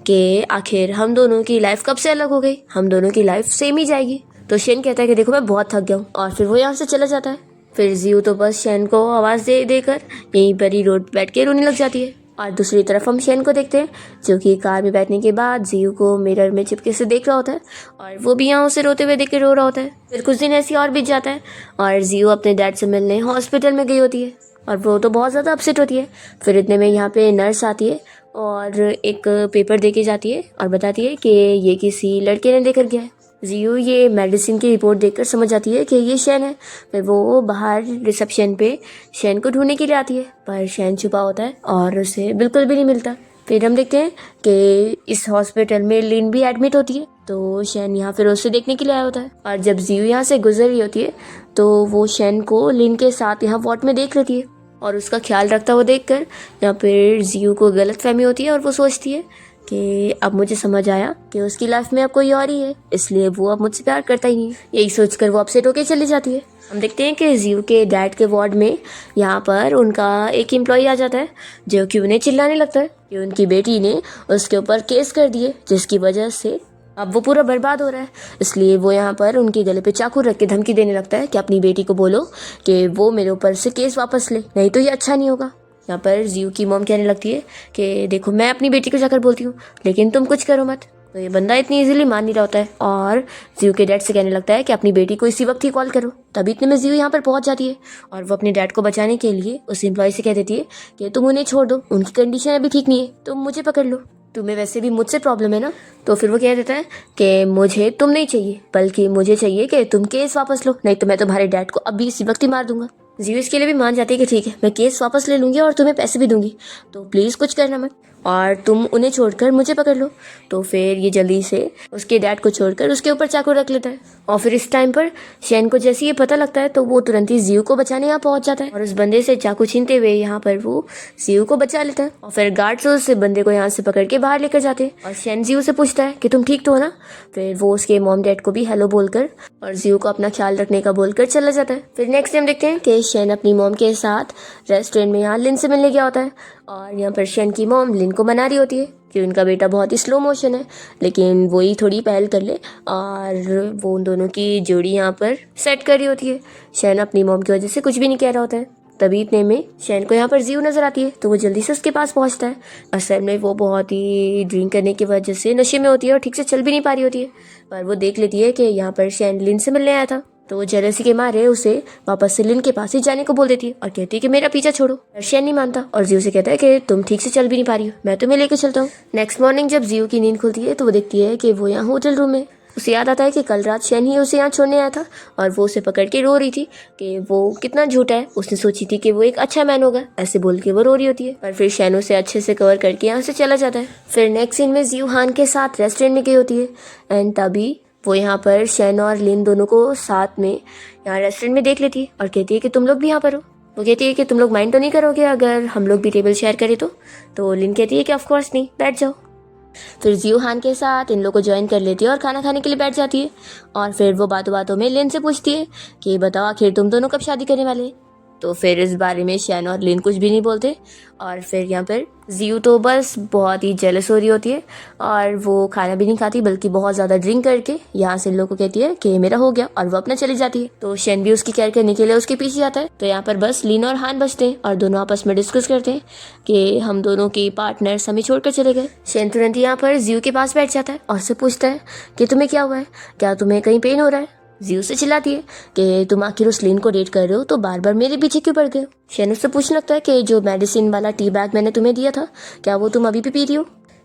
कि आखिर हम दोनों की लाइफ कब से अलग हो गई, हम दोनों की लाइफ सेम ही जाएगी। तो शैन कहता है कि देखो मैं बहुत थक गया हूँ और फिर वो यहाँ से चला जाता है। फिर जियो तो बस शैन को आवाज़ दे देकर यहीं पर ही रोड बैठ के रोने लग जाती है। और दूसरी तरफ हम शैन को देखते हैं जो कि कार में बैठने के बाद जियो को मिरर में चिपके से देख रहा होता है और वो भी यहाँ उसे रोते हुए देख के रो रहा होता है। फिर कुछ दिन ऐसे और बीत जाता है और जियो अपने डैड से मिलने हॉस्पिटल में गई होती है और वो तो बहुत ज़्यादा अपसेट होती है। फिर इतने में यहाँ पे नर्स आती है और एक पेपर दे के जाती है और बताती है कि ये किसी लड़के ने देकर गया है। जियो ये मेडिसिन की रिपोर्ट देखकर समझ जाती है कि ये शैन है। फिर वो बाहर रिसेप्शन पे शैन को ढूंढने के लिए आती है, पर शैन छुपा होता है और उसे बिल्कुल भी नहीं मिलता। फिर हम देखते हैं कि इस हॉस्पिटल में लिन भी एडमिट होती है, तो शैन यहाँ फिर उसे देखने के लिए आया होता है। और जब जियो यहाँ से गुजर रही होती है तो वो शैन को लिन के साथ यहाँ वार्ड में देख लेती है और उसका ख्याल रखता हुआ देखकर यहाँ पर जियो को गलतफहमी होती है और वो सोचती है कि अब मुझे समझ आया कि उसकी लाइफ में अब कोई और ही है, इसलिए वो अब मुझसे प्यार करता ही नहीं है। यही सोचकर वो अपसेट होकर चली जाती है। हम देखते हैं कि जियो के डैड के वार्ड में यहाँ पर उनका एक एम्प्लॉय आ जाता है जो कि उन्हें चिल्लाने लगता है कि उनकी बेटी ने उसके ऊपर केस कर दिए, जिसकी वजह से अब वो पूरा बर्बाद हो रहा है। इसलिए वो यहाँ पर उनके गले पे चाकू रख के धमकी देने लगता है कि अपनी बेटी को बोलो कि वो मेरे ऊपर से केस वापस ले, नहीं तो ये अच्छा नहीं होगा। यहाँ पर जियो की मॉम कहने लगती है कि देखो मैं अपनी बेटी को जाकर बोलती हूँ, लेकिन तुम कुछ करो मत। तो ये बंदा इतनी इजीली मान नहीं रहा होता है और जियो के डैड से कहने लगता है कि अपनी बेटी को इसी वक्त ही कॉल करो। तभी इतने में जियो यहाँ पर पहुँच जाती है और वो अपने डैड को बचाने के लिए उस एम्प्लॉय से कह देती है कि तुम उन्हें छोड़ दो, उनकी कंडीशन अभी ठीक नहीं है, तुम मुझे पकड़ लो, तुम्हें वैसे भी मुझसे प्रॉब्लम है ना। तो फिर वो कह देता है कि मुझे तुम नहीं चाहिए, बल्कि मुझे चाहिए कि तुम केस वापस लो, नहीं तो मैं तुम्हारे डैड को अभी इसी वक्त ही मार दूंगा। जियो इसके लिए भी मान जाती है कि ठीक है मैं केस वापस ले लूँगी और तुम्हें पैसे भी दूंगी, तो प्लीज़ कुछ करना मत और तुम उन्हें छोड़कर मुझे पकड़ लो। तो फिर ये जल्दी से उसके डैड को छोड़कर उसके ऊपर चाकू रख लेता है और फिर इस टाइम पर शैन को जैसे ये पता लगता है तो वो तुरंत ही जियो को बचाने यहाँ पहुँच जाता है और उस बंदे से चाकू छीनते हुए यहाँ पर वो जियो को बचा लेता है और फिर गार्ड्स उस बंदे को यहाँ से पकड़ के बाहर लेकर जाते हैं और शैन जियो से पूछता है कि तुम ठीक तो हो ना। फिर वो उसके मॉम डैड को भी हेलो बोलकर और जियो को अपना ख्याल रखने का बोलकर चला जाता है। फिर नेक्स्ट टाइम देखते हैं कि शैन अपनी मॉम के साथ रेस्टोरेंट में यहाँ लिन से मिलने गया होता है और यहाँ पर शैन की मॉम लिन को मना रही होती है कि उनका बेटा बहुत ही स्लो मोशन है, लेकिन वो ही थोड़ी पहल कर ले और वो उन दोनों की जोड़ी यहाँ पर सेट कर रही होती है। शैन अपनी मॉम की वजह से कुछ भी नहीं कह रहा होता है। तभी इतने में शैन को यहाँ पर जियो नजर आती है तो वो जल्दी से उसके पास पहुँचता है। असल में वो बहुत ही ड्रिंक करने की वजह से नशे में होती है और ठीक से चल भी नहीं पा रही होती है, पर वो देख लेती है कि यहाँ पर शैन लिन से मिलने आया था। तो वो जेलसी के मारे उसे वापस से लिन के पास ही जाने को बोल देती है और कहती है कि मेरा पीछा छोड़ो। शैन नहीं मानता और जियो से कहता है कि तुम ठीक से चल भी नहीं पा रही हो, मैं तुम्हें लेके चलता हूँ। नेक्स्ट मॉर्निंग जब जियो की नींद खुलती है तो वो देखती है कि वो यहाँ होटल रूम में। उसे याद आता है कि कल रात शैन ही उसे यहाँ छोड़ने आया था और वो उसे पकड़ के रो रही थी कि वो कितना झूठा है। उसने सोची थी कि वो एक अच्छा मैन होगा, ऐसे बोल के वो रो रही होती है। पर फिर शैन उसे अच्छे से कवर करके यहाँ से चला जाता है। फिर नेक्स्ट सीन में जियो हान के साथ रेस्टोरेंट में गई होती है एंड तभी वो यहाँ पर शैन और लिन दोनों को साथ में यहाँ रेस्टोरेंट में देख लेती है और कहती है कि तुम लोग भी यहाँ पर हो। वो कहती है कि तुम लोग माइंड तो नहीं करोगे अगर हम लोग भी टेबल शेयर करें तो लिन कहती है कि ऑफ कोर्स नहीं, बैठ जाओ। फिर जियो हान के साथ इन लोग को ज्वाइन कर लेती है और खाना खाने के लिए बैठ जाती है। और फिर वो बातों बातों में लिन से पूछती है कि बताओ आखिर तुम दोनों कब शादी करने वाले। तो फिर इस बारे में शैन और लिन कुछ भी नहीं बोलते और फिर यहाँ पर जियो तो बस बहुत ही जेलस हो रही होती है और वो खाना भी नहीं खाती बल्कि बहुत ज़्यादा ड्रिंक करके यहाँ से इन लोगों को कहती है कि मेरा हो गया और वो अपना चली जाती है। तो शैन भी उसकी केयर करने के लिए उसके पीछे आता है। तो यहाँ पर बस लिन और हान बचते हैं और दोनों आपस में डिस्कस करते हैं कि हम दोनों के पार्टनर्स हमें छोड़कर चले गए। शैन तुरंत यहाँ पर जियो के पास बैठ जाता है और उससे पूछता है कि तुम्हें क्या हुआ है, क्या तुम्हें कहीं पेन हो रहा है। जियो से चिल्लाती है कि तुम आखिर उस लिन को डेट कर रहे हो तो बार बार मेरे पीछे क्यों पड़ गए हो। शैन उससे पूछने लगता है कि जो मेडिसिन वाला टी बैग मैंने तुम्हें दिया था क्या वो तुम अभी भी पी रही हो।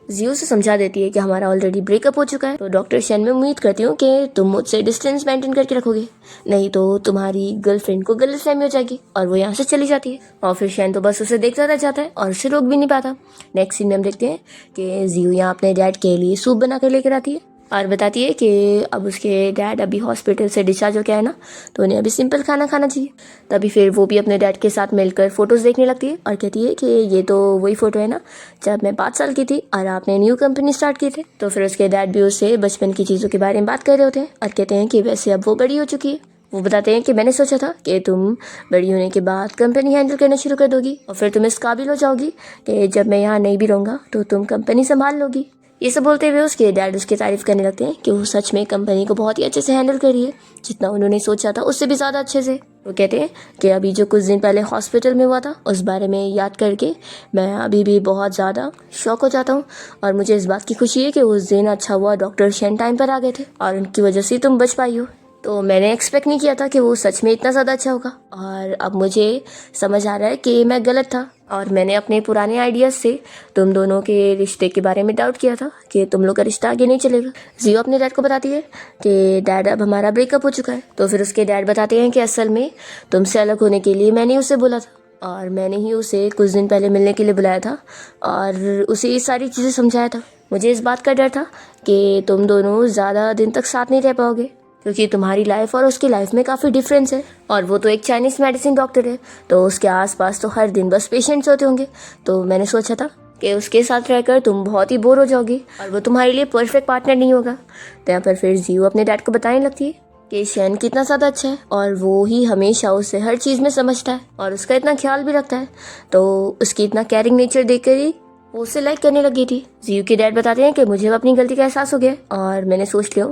जियो से समझा देती है कि हमारा ऑलरेडी ब्रेकअप हो चुका है। तो डॉक्टर शैन में उम्मीद करती हूँ कि तुम मुझसे डिस्टेंस मेंटेन करके रखोगे, नहीं तो तुम्हारी गर्लफ्रेंड को गलतफहमी हो जाएगी। और वो यहाँ से चली जाती है और फिर शैन तो बस उसे देखता रह जाता है और उसे रोक भी नहीं पाता। नेक्स्ट सीन में हम देखते हैं कि जियो यहाँ अपने डैड के लिए सूप बना कर लेकर आती है और बताती है कि अब उसके डैड अभी हॉस्पिटल से डिस्चार्ज हो गया है ना, तो उन्हें अभी सिंपल खाना खाना चाहिए। तभी फिर वो भी अपने डैड के साथ मिलकर फ़ोटोज़ देखने लगती है और कहती है कि ये तो वही फ़ोटो है ना जब मैं 5 साल की थी और आपने न्यू कंपनी स्टार्ट की थी। तो फिर उसके डैड भी उससे बचपन की चीज़ों के बारे में बात कर रहे होते हैं और कहते हैं कि वैसे अब वो बड़ी हो चुकी है। वो बताते हैं कि मैंने सोचा था कि तुम बड़ी होने के बाद कंपनी हैंडल करना शुरू कर दोगी और फिर तुम इस काबिल हो जाओगी कि जब मैं यहाँ नहीं भी रहूँगा तो तुम कंपनी संभाल लोगी। ये सब बोलते हुए उसके डैड उसकी तारीफ करने लगते हैं कि वो सच में कंपनी को बहुत ही अच्छे से हैंडल कर रही है, जितना उन्होंने सोचा था उससे भी ज़्यादा अच्छे से। वो कहते हैं कि अभी जो कुछ दिन पहले हॉस्पिटल में हुआ था उस बारे में याद करके मैं अभी भी बहुत ज़्यादा शॉक हो जाता हूँ और मुझे इस बात की खुशी है कि उस दिन अच्छा हुआ डॉक्टर शैन टाइम पर आ गए थे और उनकी वजह से तुम बच पाई हो। तो मैंने एक्सपेक्ट नहीं किया था कि वो सच में इतना ज़्यादा अच्छा होगा और अब मुझे समझ आ रहा है कि मैं गलत था और मैंने अपने पुराने आइडियाज़ से तुम दोनों के रिश्ते के बारे में डाउट किया था कि तुम लोग का रिश्ता आगे नहीं चलेगा। जियो अपने डैड को बताती है कि डैड अब हमारा ब्रेकअप हो चुका है। तो फिर उसके डैड बताते हैं कि असल में तुमसे अलग होने के लिए मैंने उसे बोला था और मैंने ही उसे कुछ दिन पहले मिलने के लिए बुलाया था और उसे ये सारी चीज़ें समझाया था। मुझे इस बात का डर था कि तुम दोनों ज़्यादा दिन तक साथ नहीं रह पाओगे क्योंकि तुम्हारी लाइफ और उसकी लाइफ में काफ़ी डिफरेंस है और वो तो एक चाइनीज़ मेडिसिन डॉक्टर है तो उसके आसपास तो हर दिन बस पेशेंट्स होते होंगे। तो मैंने सोचा था कि उसके साथ रहकर तुम बहुत ही बोर हो जाओगी और वो तुम्हारे लिए परफेक्ट पार्टनर नहीं होगा। तो यहाँ पर फिर जियो अपने डैड को बताने लगती है कि शैन कितना ज़्यादा अच्छा है और वो ही हमेशा उसे हर चीज़ में समझता है और उसका इतना ख्याल भी रखता है। तो उसकी इतना केयरिंग नेचर देखकर ही वो उसे लाइक करने लगी थी। जियो के डैड बताते हैं कि मुझे अपनी गलती का एहसास हो गया और मैंने सोच लिया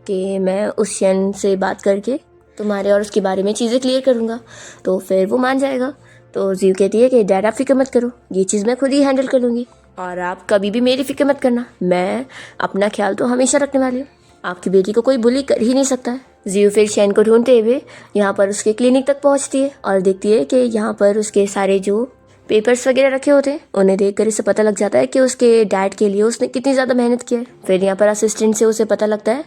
कि मैं उस शैन से बात करके तुम्हारे और उसके बारे में चीज़ें क्लियर करूँगा तो फिर वो मान जाएगा। तो जियो कहती है कि डैड आप फिक्र मत करो, ये चीज़ मैं खुद ही हैंडल कर लूँगी और आप कभी भी मेरी फिक्र मत करना, मैं अपना ख्याल तो हमेशा रखने वाली हूँ, आपकी बेटी को कोई बुली कर ही नहीं सकता है। जियो फिर शैन को ढूंढते हुए यहाँ पर उसके क्लिनिक तक पहुँचती है और देखती है कि यहाँ पर उसके सारे जो पेपर्स वगैरह रखे होते हैं उन्हें देखकर इसे पता लग जाता है कि उसके डैड के लिए उसने कितनी ज़्यादा मेहनत की है। फिर यहाँ पर असिस्टेंट से उसे पता लगता है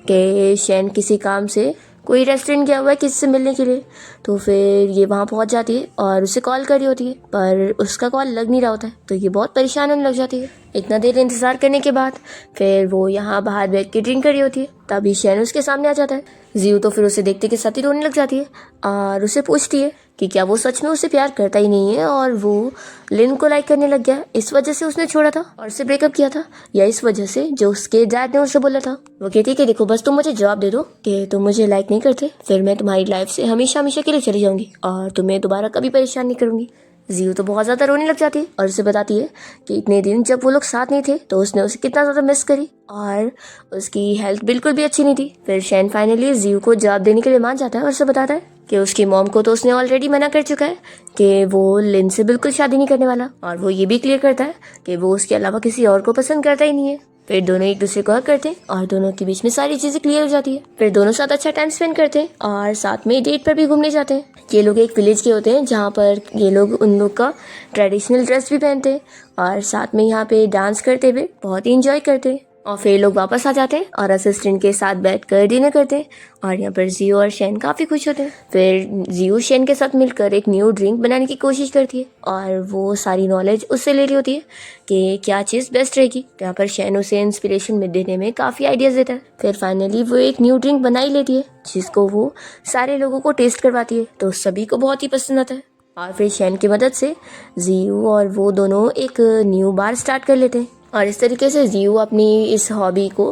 कि शैन किसी काम से कोई रेस्टोरेंट गया हुआ है किसी से मिलने के लिए। तो फिर ये वहाँ पहुँच जाती है और उसे कॉल कर रही होती है पर उसका कॉल लग नहीं रहा होता है तो ये बहुत परेशान होने लग जाती है। इतना देर इंतज़ार करने के बाद फिर वो यहाँ बाहर बैठ के ड्रिंक कर रही होती है तभी शैन उसके सामने आ जाता है। जियो तो फिर उसे देखते के साथ ही रोने लग जाती है और उसे पूछती है कि क्या वो सच में उसे प्यार करता ही नहीं है और वो लिन को लाइक करने लग गया, इस वजह से उसने छोड़ा था और उससे ब्रेकअप किया था या इस वजह से जो उसके डैड ने उसे बोला था। वो कहती है कि देखो बस तुम मुझे जवाब दे दो कि तुम मुझे लाइक नहीं करते, फिर मैं तुम्हारी लाइफ से हमेशा हमेशा के लिए चली जाऊंगी और तुम्हें दोबारा कभी परेशान नहीं करूंगी। जियो तो बहुत ज़्यादा रोने लग जाती है और उसे बताती है कि इतने दिन जब वो लोग साथ नहीं थे तो उसने उसे कितना ज़्यादा मिस करी और उसकी हेल्थ बिल्कुल भी अच्छी नहीं थी। फिर शैन फाइनली जियो को जवाब देने के लिए मान जाता है और उसे बताता है कि उसकी मॉम को तो उसने ऑलरेडी मना कर चुका है कि वो लिन से बिल्कुल शादी नहीं करने वाला और वो ये भी क्लियर करता है कि वो उसके अलावा किसी और को पसंद करता ही नहीं है। फिर दोनों एक दूसरे को हग करते हैं और दोनों के बीच में सारी चीजें क्लियर हो जाती है। फिर दोनों साथ अच्छा टाइम स्पेंड करते हैं और साथ में डेट पर भी घूमने जाते हैं। ये लोग एक विलेज के होते हैं जहाँ पर ये लोग उन लोग का ट्रेडिशनल ड्रेस भी पहनते हैं और साथ में यहाँ पे डांस करते हुए बहुत ही इंजॉय करते हैं। और फिर लोग वापस आ जाते हैं और असिस्टेंट के साथ बैठकर डिनर करते हैं और यहाँ पर जियो और शेन काफ़ी खुश होते हैं। फिर जियो शेन के साथ मिलकर एक न्यू ड्रिंक बनाने की कोशिश करती है और वो सारी नॉलेज उससे ले रही होती है कि क्या चीज़ बेस्ट रहेगी। तो यहाँ पर शेन उसे इंस्पिरेशन में देने में काफ़ी आइडियाज़ देता है। फिर फाइनली वो एक न्यू ड्रिंक बना ही लेती है जिसको वो सारे लोगों को टेस्ट करवाती है, तो सभी को बहुत ही पसंद आता है। और फिर शेन की मदद से जियो और वो दोनों एक न्यू बार स्टार्ट कर लेते हैं और इस तरीके से जियो अपनी इस हॉबी को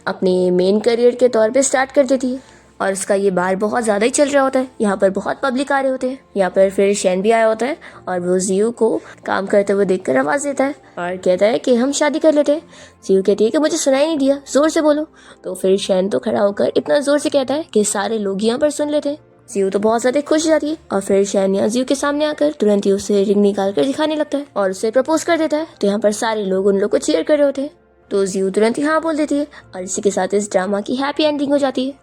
अपने मेन करियर के तौर पे स्टार्ट कर देती है और उसका ये बार बहुत ज़्यादा ही चल रहा होता है। यहाँ पर बहुत पब्लिक आ रहे होते हैं। यहाँ पर फिर शेन भी आया होता है और वो जियो को काम करते हुए देखकर आवाज़ देता है और कहता है कि हम शादी कर लेते हैं। जियो कहती है कि मुझे सुनाई नहीं दिया, ज़ोर से बोलो। तो फिर शेन तो खड़ा होकर इतना ज़ोर से कहता है कि सारे लोग यहाँ पर सुन लेते हैं। जियो तो बहुत ज्यादा खुश हो जाती है और फिर शेन यहाँ जियो के सामने आकर तुरंत ही उसे रिंग निकाल कर दिखाने लगता है और उसे प्रपोज कर देता है। तो यहाँ पर सारे लोग उन लोग को चीयर कर रहे होते हैं, तो जियो तुरंत ही हाँ बोल देती है और इसी के साथ इस ड्रामा की हैप्पी एंडिंग हो जाती है।